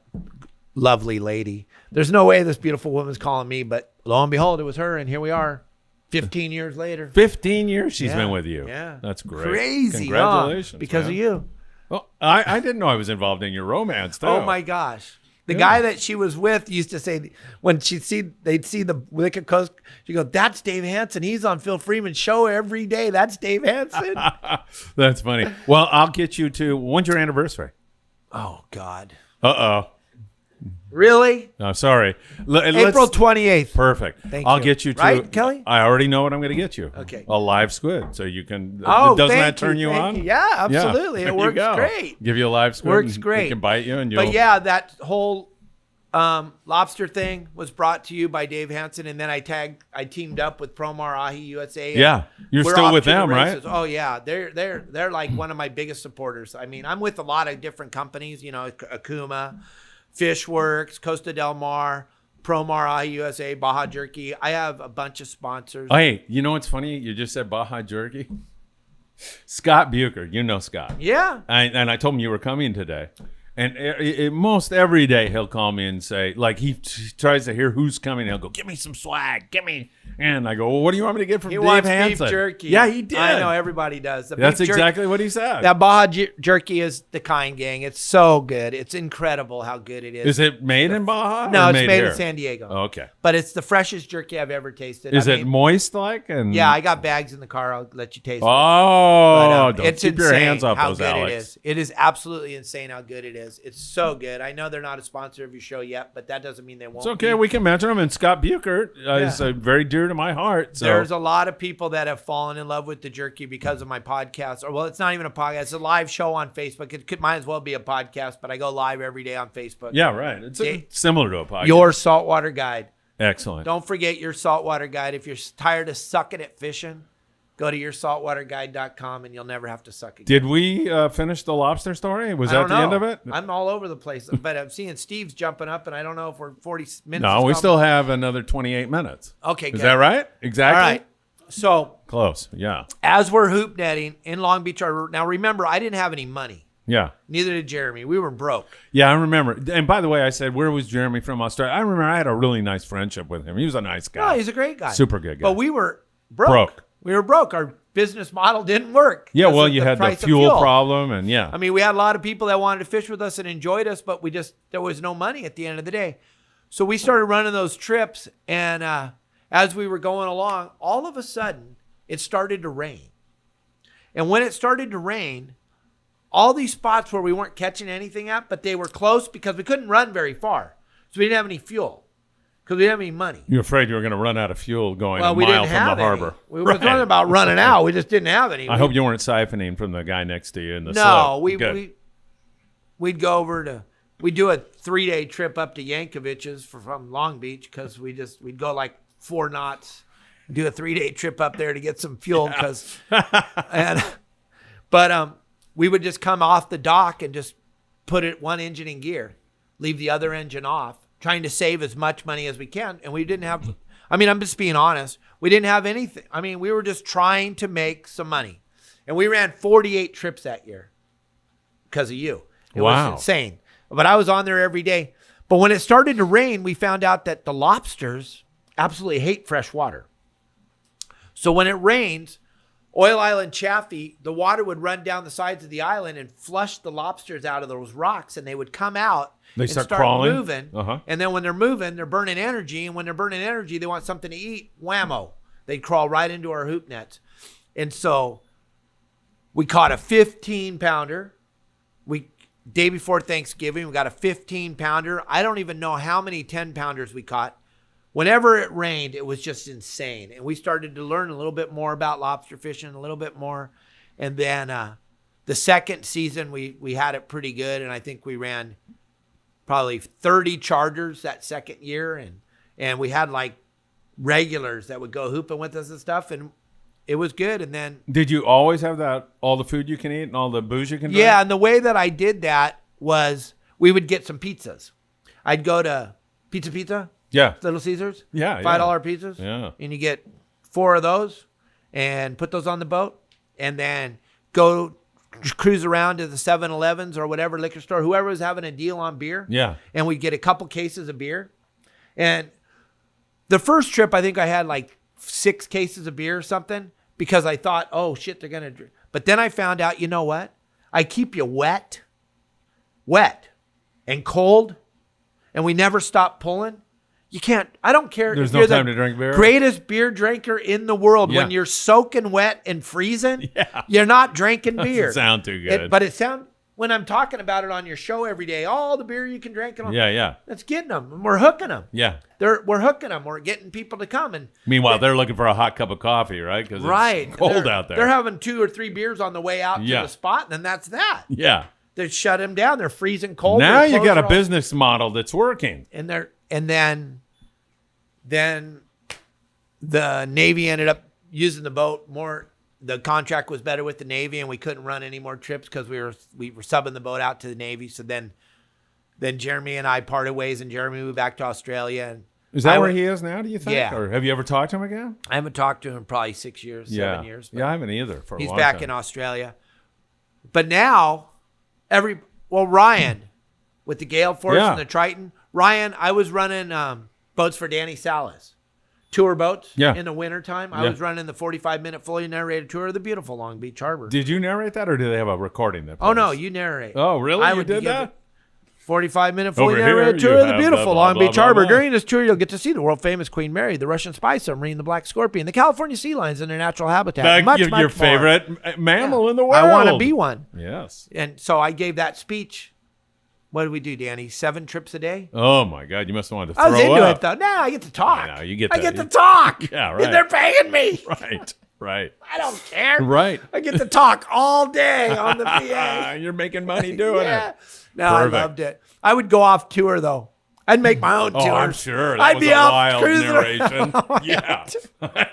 lovely lady. There's no way this beautiful woman's calling me. But lo and behold, it was her. And here we are 15 years later. 15 years she's Yeah. been with you. Yeah. That's great. Crazy. Congratulations. Huh? Because man. of you. Well, I didn't know I was involved in your romance, too. Oh, my gosh. The guy that she was with used to say when they'd see the Wicked Coast, she'd go, that's Dave Hansen. He's on Phil Freeman's show every day. That's Dave Hansen. That's funny. Well, I'll get you to, when's your anniversary? Oh, God. Uh-oh. Really? No, sorry. April 28th. Perfect. Thank I'll you. get you to, Right, Kelly? I already know what I'm going to get you. Okay. A live squid. So you can, Oh, doesn't thank that turn you thank on? you. Yeah, absolutely. Yeah, It there you works go. great. Give you a live squid. Works and great. It can bite you and you'll. But yeah, that whole lobster thing was brought to you by Dave Hansen, and then I teamed up with Promar Ahi USA. Yeah. You're We're still off with to the them, right? races. Oh yeah, they're like one of my biggest supporters. I mean, I'm with a lot of different companies. You know, Akuma, Fishworks, Costa Del Mar, Promar Ahi USA, Baja Jerky. I have a bunch of sponsors. Oh, hey, you know what's funny? You just said Baja Jerky. Scott Bucher, you know Scott. Yeah. And I told him you were coming today. And most every day he'll call me and say, like, he tries to hear who's coming. He'll go, give me some swag, give me. And I go, well, what do you want me to get from He Dave wants Hansen? beef jerky. Yeah, he did. I know, everybody does. The That's beef jerky- exactly what he said. That Baja Jerky is the kind, gang. It's so good. It's incredible how good it is. Is it made in Baja? No, or it's made here? in San Diego. Oh, okay. But it's the freshest jerky I've ever tasted. Is I it mean, moist like? And Yeah, I got bags in the car. I'll let you taste it. Oh, But, don't it's keep your insane hands off how those, good Alex. it is. It is absolutely insane how good it is. It's so good. I know they're not a sponsor of your show yet, but that doesn't mean they won't. It's okay. be. We can mention them. And Scott Bucher is Yeah. very dear to my heart. So There's a lot of people that have fallen in love with the jerky because of my podcast. Or well, it's not even a podcast. It's a might show on Facebook. It might as well be a podcast, but I go live every day on Facebook. yeah, right. It's similar to a podcast. Your Saltwater Guide. Excellent. Don't forget your saltwater guide. If you're tired of sucking at fishing, go to yoursaltwaterguidecom and you'll never have to suck again. Did we finish the lobster story? Was I that don't the end know. of it? I'm all over the place, but I'm seeing Steve's jumping up, and I don't know if we're 40 minutes. No, is we gone. still have another 28 minutes. Okay, Is good. that right? Exactly. All right. So Close. Yeah. as we're hoop netting in Long Beach, now remember, I didn't have any money. Yeah. Neither did Jeremy. We were broke. Yeah, I remember. And by the way, I said, where was Jeremy from Australia? I remember I had a really nice friendship with him. He was a nice guy. No, he's a great guy. Super good guy. But we were broke. Broke. We were broke. Our business model didn't work. Yeah, because well, of you had the price of fuel problem, and yeah. I mean, we had a lot of people that wanted to fish with us and enjoyed us, but there was no money at the end of the day. So we started running those trips, and as we were going along, all of a sudden, it started to rain. And when it started to rain, all these spots where we weren't catching anything at, but they were close because we couldn't run very far. So we didn't have any fuel because we didn't have any money. You're afraid you were going to run out of fuel going Well, a we mile didn't from have the any. harbor. We were talking about running out. We just didn't have any. I hope you weren't siphoning from the guy next to you in the No, slope. we'd go over to, we'd do a 3-day trip up to Yankovic's from Long Beach because we'd go like 4 knots do a 3-day trip up there to get some fuel but we would just come off the dock and just put one engine in gear, leave the other engine off, trying to save as much money as we can. And we didn't have, I mean, I'm just being honest. We didn't have anything. I mean, we were just trying to make some money. And we ran 48 trips that year because of you. It was insane. But I was on there every day. But when it started to rain, we found out that the lobsters absolutely hate fresh water. So when it rains, Oil Island Chaffee, the water would run down the sides of the island and flush the lobsters out of those rocks, and they would come out They and start start crawling. moving. And then when they're moving, they're burning energy. And when they're burning energy, they want something to eat. Whammo. They'd crawl right into our hoop nets. And so we caught a 15-pounder. Day before Thanksgiving, we got a 15-pounder. I don't even know how many 10-pounders we caught. Whenever it rained, it was just insane. And we started to learn a little bit more about lobster fishing, a little bit more. And then the second season, we had it pretty good. And I think we ran probably 30 chargers that second year. And we had like regulars that would go hooping with us and stuff. And it was good. And then... Did you always have all the food you can eat and all the booze you can drink? Yeah, and the way that I did that was we would get some pizzas. I'd go to Pizza. Yeah. Little Caesars. Yeah. $5 pizzas. Yeah. And you get 4 of those and put those on the boat and then go cruise around to the 7-Elevens or whatever liquor store, whoever was having a deal on beer. Yeah. And we'd get a couple cases of beer. And the first trip, I think I had like 6 cases of beer or something because I thought, oh, shit, they're going to drink. But then I found out, you know what? I keep you wet and cold, and we never stop pulling. You can't, I don't care. There's if no you're time the to drink beer. Greatest beer drinker in the world. Yeah. When you're soaking wet and freezing, you're not drinking beer. Doesn't sound too good. But when I'm talking about it on your show every day, all the beer you can drink. And all, Yeah. That's getting them. And we're hooking them. Yeah. We're hooking them. We're getting people to come. And Meanwhile, they're looking for a hot cup of coffee, right? Because it's cold out there. They're having 2 or 3 beers on the way out to the spot, and then that's that. Yeah. They shut them down. They're freezing cold. Now Their you clothes got a are all- business model that's working. And then the Navy ended up using the boat more. The contract was better with the Navy, and we couldn't run any more trips because we were subbing the boat out to the Navy. So then Jeremy and I parted ways, and Jeremy moved back to Australia. And Is that where he is now, do you think? Yeah. Or have you ever talked to him again? I haven't talked to him in probably 6 years, 7 years. But Yeah, I haven't either for a he's long back time. in Australia. But now, Ryan with the Gale Force and the Triton. Ryan, I was running boats for Danny Salas. Tour boats in the wintertime. I was running the 45-minute fully narrated tour of the beautiful Long Beach Harbor. Did you narrate that, or did they have a recording that Oh, no, plays? you narrate. Oh, really? You did give that? 45-minute fully Over here, narrated you tour of the have beautiful blah, blah, Long blah, Beach blah, Harbor. blah. During this tour, you'll get to see the world-famous Queen Mary, the Russian spy submarine, the Black Scorpion, the California sea lions in their natural habitat. Much your more. favorite mammal in the world. I want to be one. Yes. And so I gave that speech. What did we do, Danny? 7 trips a day? Oh, my God. You must have wanted to I throw was into up. it, though. Nah, I get to talk. I know, you get I that. get to talk. Yeah, right. And they're paying me. Right. I don't care. Right. I get to talk all day on the PA. You're making money doing it. No, Perfect. I loved it. I would go off tour, though. I'd make my own tours. Oh, I'm sure. That I'd was be a out wild cruising narration. around. Yeah.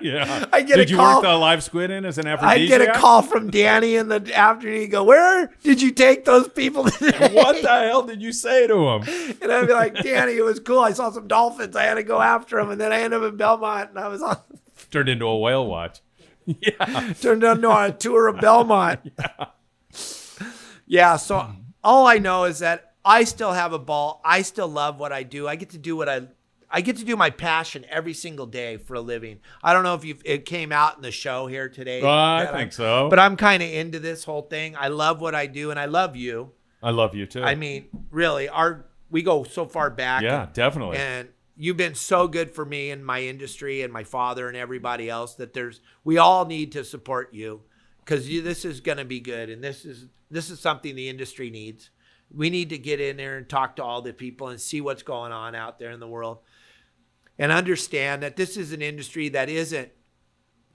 Yeah. I get Did a you call. work the live squid in as an aphrodisiac? I'd get a call from Danny in the afternoon. He'd go, "Where did you take those people today?" What the hell did you say to him? And I'd be like, "Danny, it was cool. I saw some dolphins. I had to go after them, and then I ended up in Belmont, and I was on." Turned into a whale watch. Yeah. Turned into a tour of Belmont. Yeah. So all I know is that I still have a ball. I still love what I do. I get to do I get to do my passion every single day for a living. I don't know if it came out in the show here today. I think so. But I'm kind of into this whole thing. I love what I do, and I love you. I love you too. I mean, really, we go so far back. Yeah, definitely. And you've been so good for me and my industry and my father and everybody else that we all need to support you because this is going to be good. And this is something the industry needs. We need to get in there and talk to all the people and see what's going on out there in the world and understand that this is an industry that isn't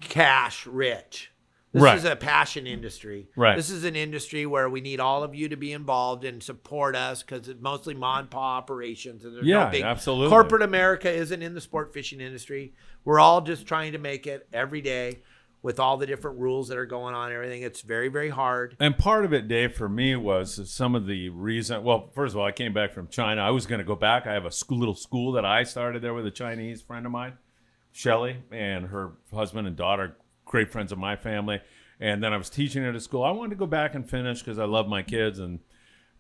cash rich. This Right. is a passion industry. Right. This is an industry where we need all of you to be involved and support us because it's mostly mom and pa operations. And there's Yeah, no big absolutely. corporate America isn't in the sport fishing industry. We're all just trying to make it every day with all the different rules that are going on and everything. It's very, very hard. And part of it, Dave, for me was some of the reason. Well, first of all, I came back from China. I was going to go back. I have a little school that I started there with a Chinese friend of mine, Shelly, and her husband and daughter, great friends of my family. And then I was teaching at a school. I wanted to go back and finish because I love my kids.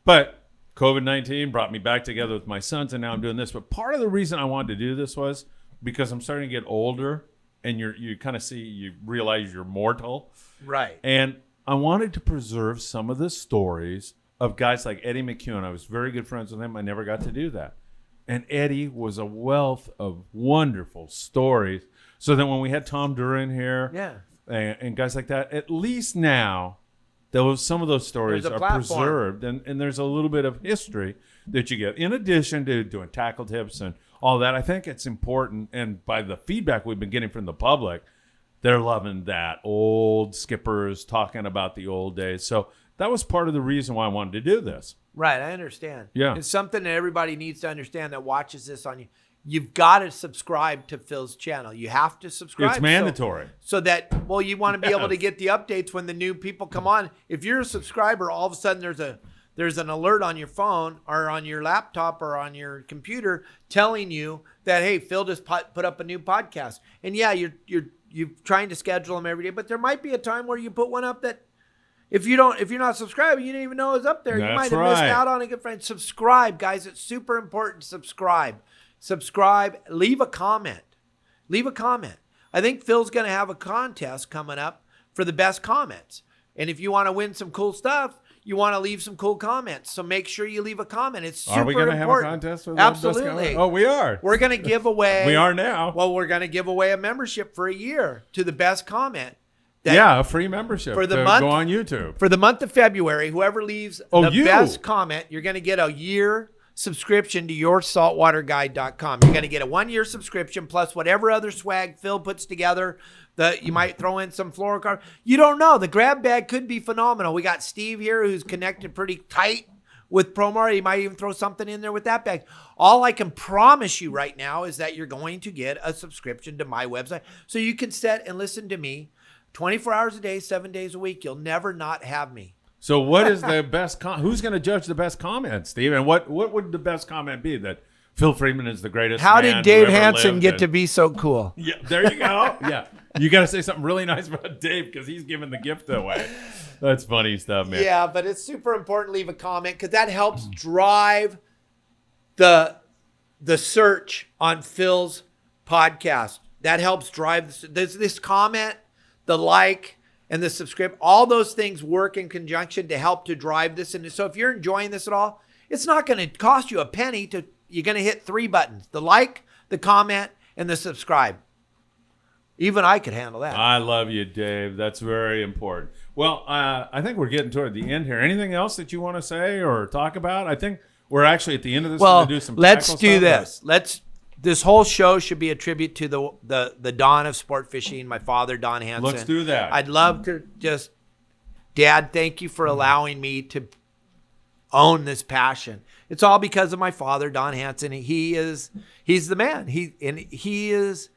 But COVID-19 brought me back together with my sons, and now I'm doing this. But part of the reason I wanted to do this was because I'm starting to get older, and you kind of you realize you're mortal. Right. And I wanted to preserve some of the stories of guys like Eddie McEwen. I was very good friends with him. I never got to do that. And Eddie was a wealth of wonderful stories. So then when we had Tom Duran here and guys like that, at least now some of those stories are preserved. And there's a little bit of history that you get. In addition to doing tackle tips and all that, I think it's important. And by the feedback we've been getting from the public, they're loving that. Old skippers talking about the old days. So that was part of the reason why I wanted to do this. Right, I understand. Yeah. It's something that everybody needs to understand that watches this on you. You've got to subscribe to Phil's channel. You have to subscribe. It's mandatory. So that, you want to be able to get the updates when the new people come on. If you're a subscriber, all of a sudden there's an alert on your phone or on your laptop or on your computer telling you that, hey, Phil just put up a new podcast. And yeah, you're trying to schedule them every day, but there might be a time where you put one up that if you're not subscribing, you didn't even know it was up there. That's you might have missed out on a good friend. Subscribe, guys. It's super important to subscribe. Subscribe. Leave a comment. I think Phil's going to have a contest coming up for the best comments. And if you want to win some cool stuff, you want to leave some cool comments. So make sure you leave a comment. It's super important. Are we going to have a contest for the best Absolutely. comment? Oh, we are. We're going to give away. We are now. Well, we're going to give away a membership for a year to the best comment. A free membership for the to month, go on YouTube. For the month of February, whoever leaves the best comment, you're going to get a year subscription to YourSaltwaterGuidecom. You're going to get a 1-year subscription plus whatever other swag Phil puts together. You might throw in some fluorocarbon. You don't know. The grab bag could be phenomenal. We got Steve here who's connected pretty tight with Promar. He might even throw something in there with that bag. All I can promise you right now is that you're going to get a subscription to my website so you can sit and listen to me 24 hours a day, 7 days a week. You'll never not have me. So what is the best who's going to judge the best comment, Steve? And what would the best comment be? That Phil Friedman is the greatest How man did Dave who ever Hansen lived get to be so cool? Yeah, there you go. Yeah. You got to say something really nice about Dave because he's giving the gift away. That's funny stuff, man. Yeah, but it's super important to leave a comment because that helps drive the search on Phil's podcast. That helps drive this comment, the like, and the subscribe. All those things work in conjunction to help to drive this. And so if you're enjoying this at all, it's not going to cost you a penny. You're going to hit 3 buttons: the like, the comment, and the subscribe. Even I could handle that. I love you, Dave. That's very important. Well, I think we're getting toward the end here. Anything else that you want to say or talk about? I think we're actually at the end of this. Well, to do some let's tackle do stuff, this. This whole show should be a tribute to the dawn of sport fishing. My father, Don Hansen. Let's do that. I'd love to just, Dad, thank you for allowing me to own this passion. It's all because of my father, Don Hansen. He's the man. He is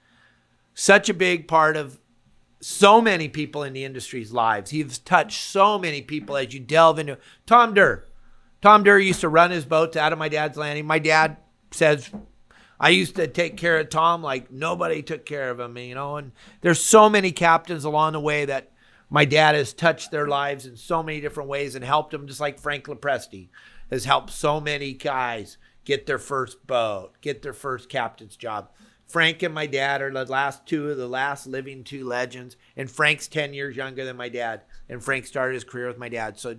such a big part of so many people in the industry's lives. He's touched so many people as you delve into Tom Durr. Tom Durr used to run his boats out of my dad's landing. My dad says, I used to take care of Tom like nobody took care of him, and there's so many captains along the way that my dad has touched their lives in so many different ways and helped them, just like Frank Lopresti has helped so many guys get their first boat, get their first captain's job. Frank and my dad are the last living two legends, and Frank's 10 years younger than my dad, and Frank started his career with my dad. So,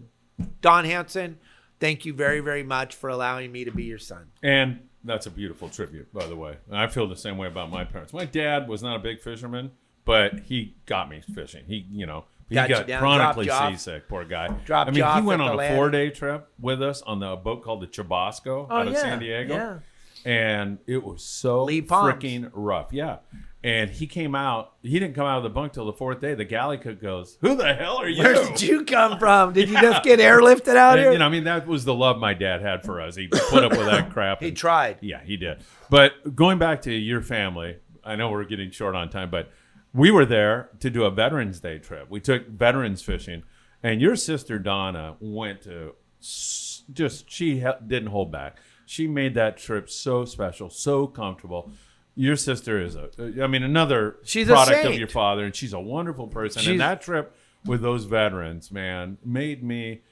Don Hansen, thank you very, very much for allowing me to be your son. And that's a beautiful tribute, by the way. And I feel the same way about my parents. My dad was not a big fisherman, but he got me fishing. He got chronically seasick, poor guy. He went on a 4-day trip with us on the boat called the Chubasco out of San Diego. Yeah. and it was so Lee Palms. freaking rough. Yeah. And he came out. He didn't come out of the bunk till the 4th day. The galley cook goes, "Who the hell are you?" Where did you come from? Did you just get airlifted out And, here? you know, I mean, that was the love my dad had for us. He put up with that crap. He and- tried. Yeah, he did. But going back to your family, I know we're getting short on time, but we were there to do a Veterans Day trip. We took veterans fishing, and your sister Donna went to she didn't hold back. She made that trip so special, so comfortable. Your sister is another She's a product of saint. your father, and she's a wonderful person. She's- And that trip with those veterans, man, made me.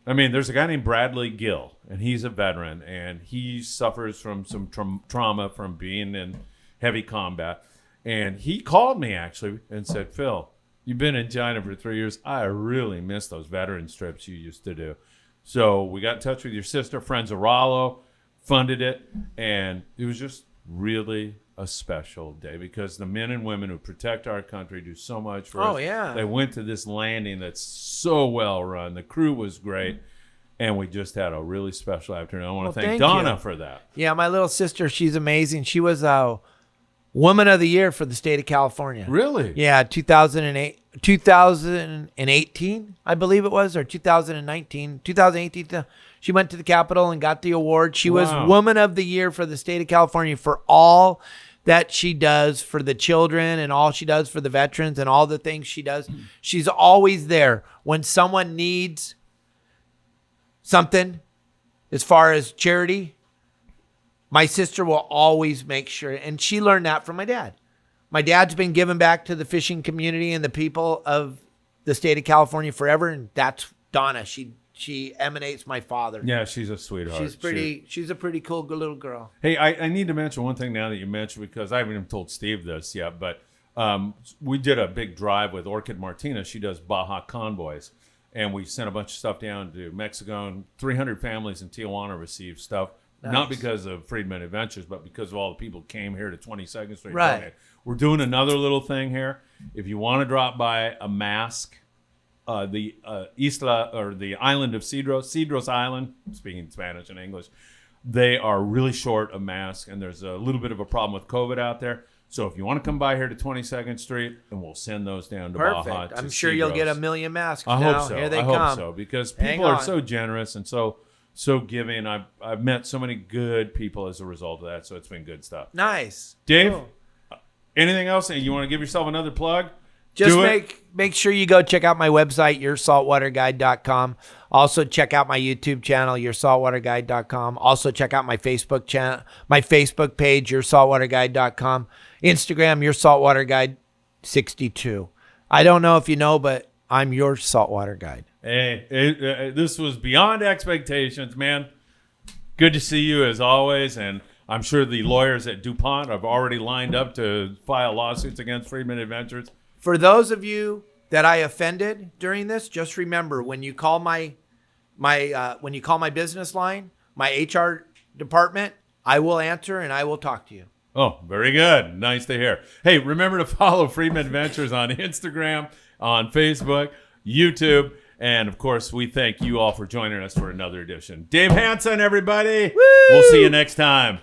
I mean, there's a guy named Bradley Gill, and he's a veteran, and he suffers from some trauma from being in heavy combat. And he called me, actually, and said, "Phil, you've been in China for 3 years. I really miss those veteran trips you used to do." So we got in touch with your sister, Friends of Rollo, funded it, and it was just really a special day because the men and women who protect our country do so much for us. Oh, yeah. They went to this landing that's so well run. The crew was great, and we just had a really special afternoon. I want to thank Donna you. for that. Yeah, my little sister, she's amazing. She was Woman of the Year for the state of California. Really? Yeah, 2018, I believe it was, or 2019, 2018. She went to the Capitol and got the award. She was Wow. Woman of the Year for the state of California for all that she does for the children and all she does for the veterans and all the things she does. She's always there when someone needs something as far as charity. My sister will always make sure, and she learned that from my dad. My dad's been giving back to the fishing community and the people of the state of California forever, and that's Donna. She emanates my father. Yeah, she's a sweetheart. She's a pretty cool little girl. Hey, I need to mention one thing now that you mentioned because I haven't even told Steve this yet, but we did a big drive with Orchid Martinez. She does Baja convoys, and we sent a bunch of stuff down to Mexico, and 300 families in Tijuana received stuff, not because of Friedman Adventures, but because of all the people who came here to 22nd Street. Right. Okay. We're doing another little thing here. If you want to drop by a mask, the Isla or the island of Cedros Island, speaking Spanish and English, they are really short of masks, and there's a little bit of a problem with COVID out there. So if you want to come by here to 22nd Street, and we'll send those down to Baja. Perfect. to I'm sure you'll get Cedros. 1 million masks I now. hope so. Here they I come. hope so because Hang people are on. so generous and so giving. I've met so many good people as a result of that. So it's been good stuff. Nice. Dave, Cool. anything else? You want to give yourself another plug? Just Do it. make sure you go check out my website, yoursaltwaterguide.com. Also check out my YouTube channel, yoursaltwaterguide.com. Also check out my Facebook channel, my Facebook page, yoursaltwaterguide.com. Instagram, yoursaltwaterguide62. I don't know if you know, but I'm your saltwater guide. Hey, this was beyond expectations, man. Good to see you as always, and I'm sure the lawyers at DuPont have already lined up to file lawsuits against Friedman Adventures. For those of you that I offended during this, just remember when you call my business line, my HR department, I will answer and I will talk to you. Oh, very good. Nice to hear. Hey, remember to follow Friedman Adventures on Instagram, on Facebook, YouTube, and of course, we thank you all for joining us for another edition. Dave Hansen, everybody. Woo! We'll see you next time.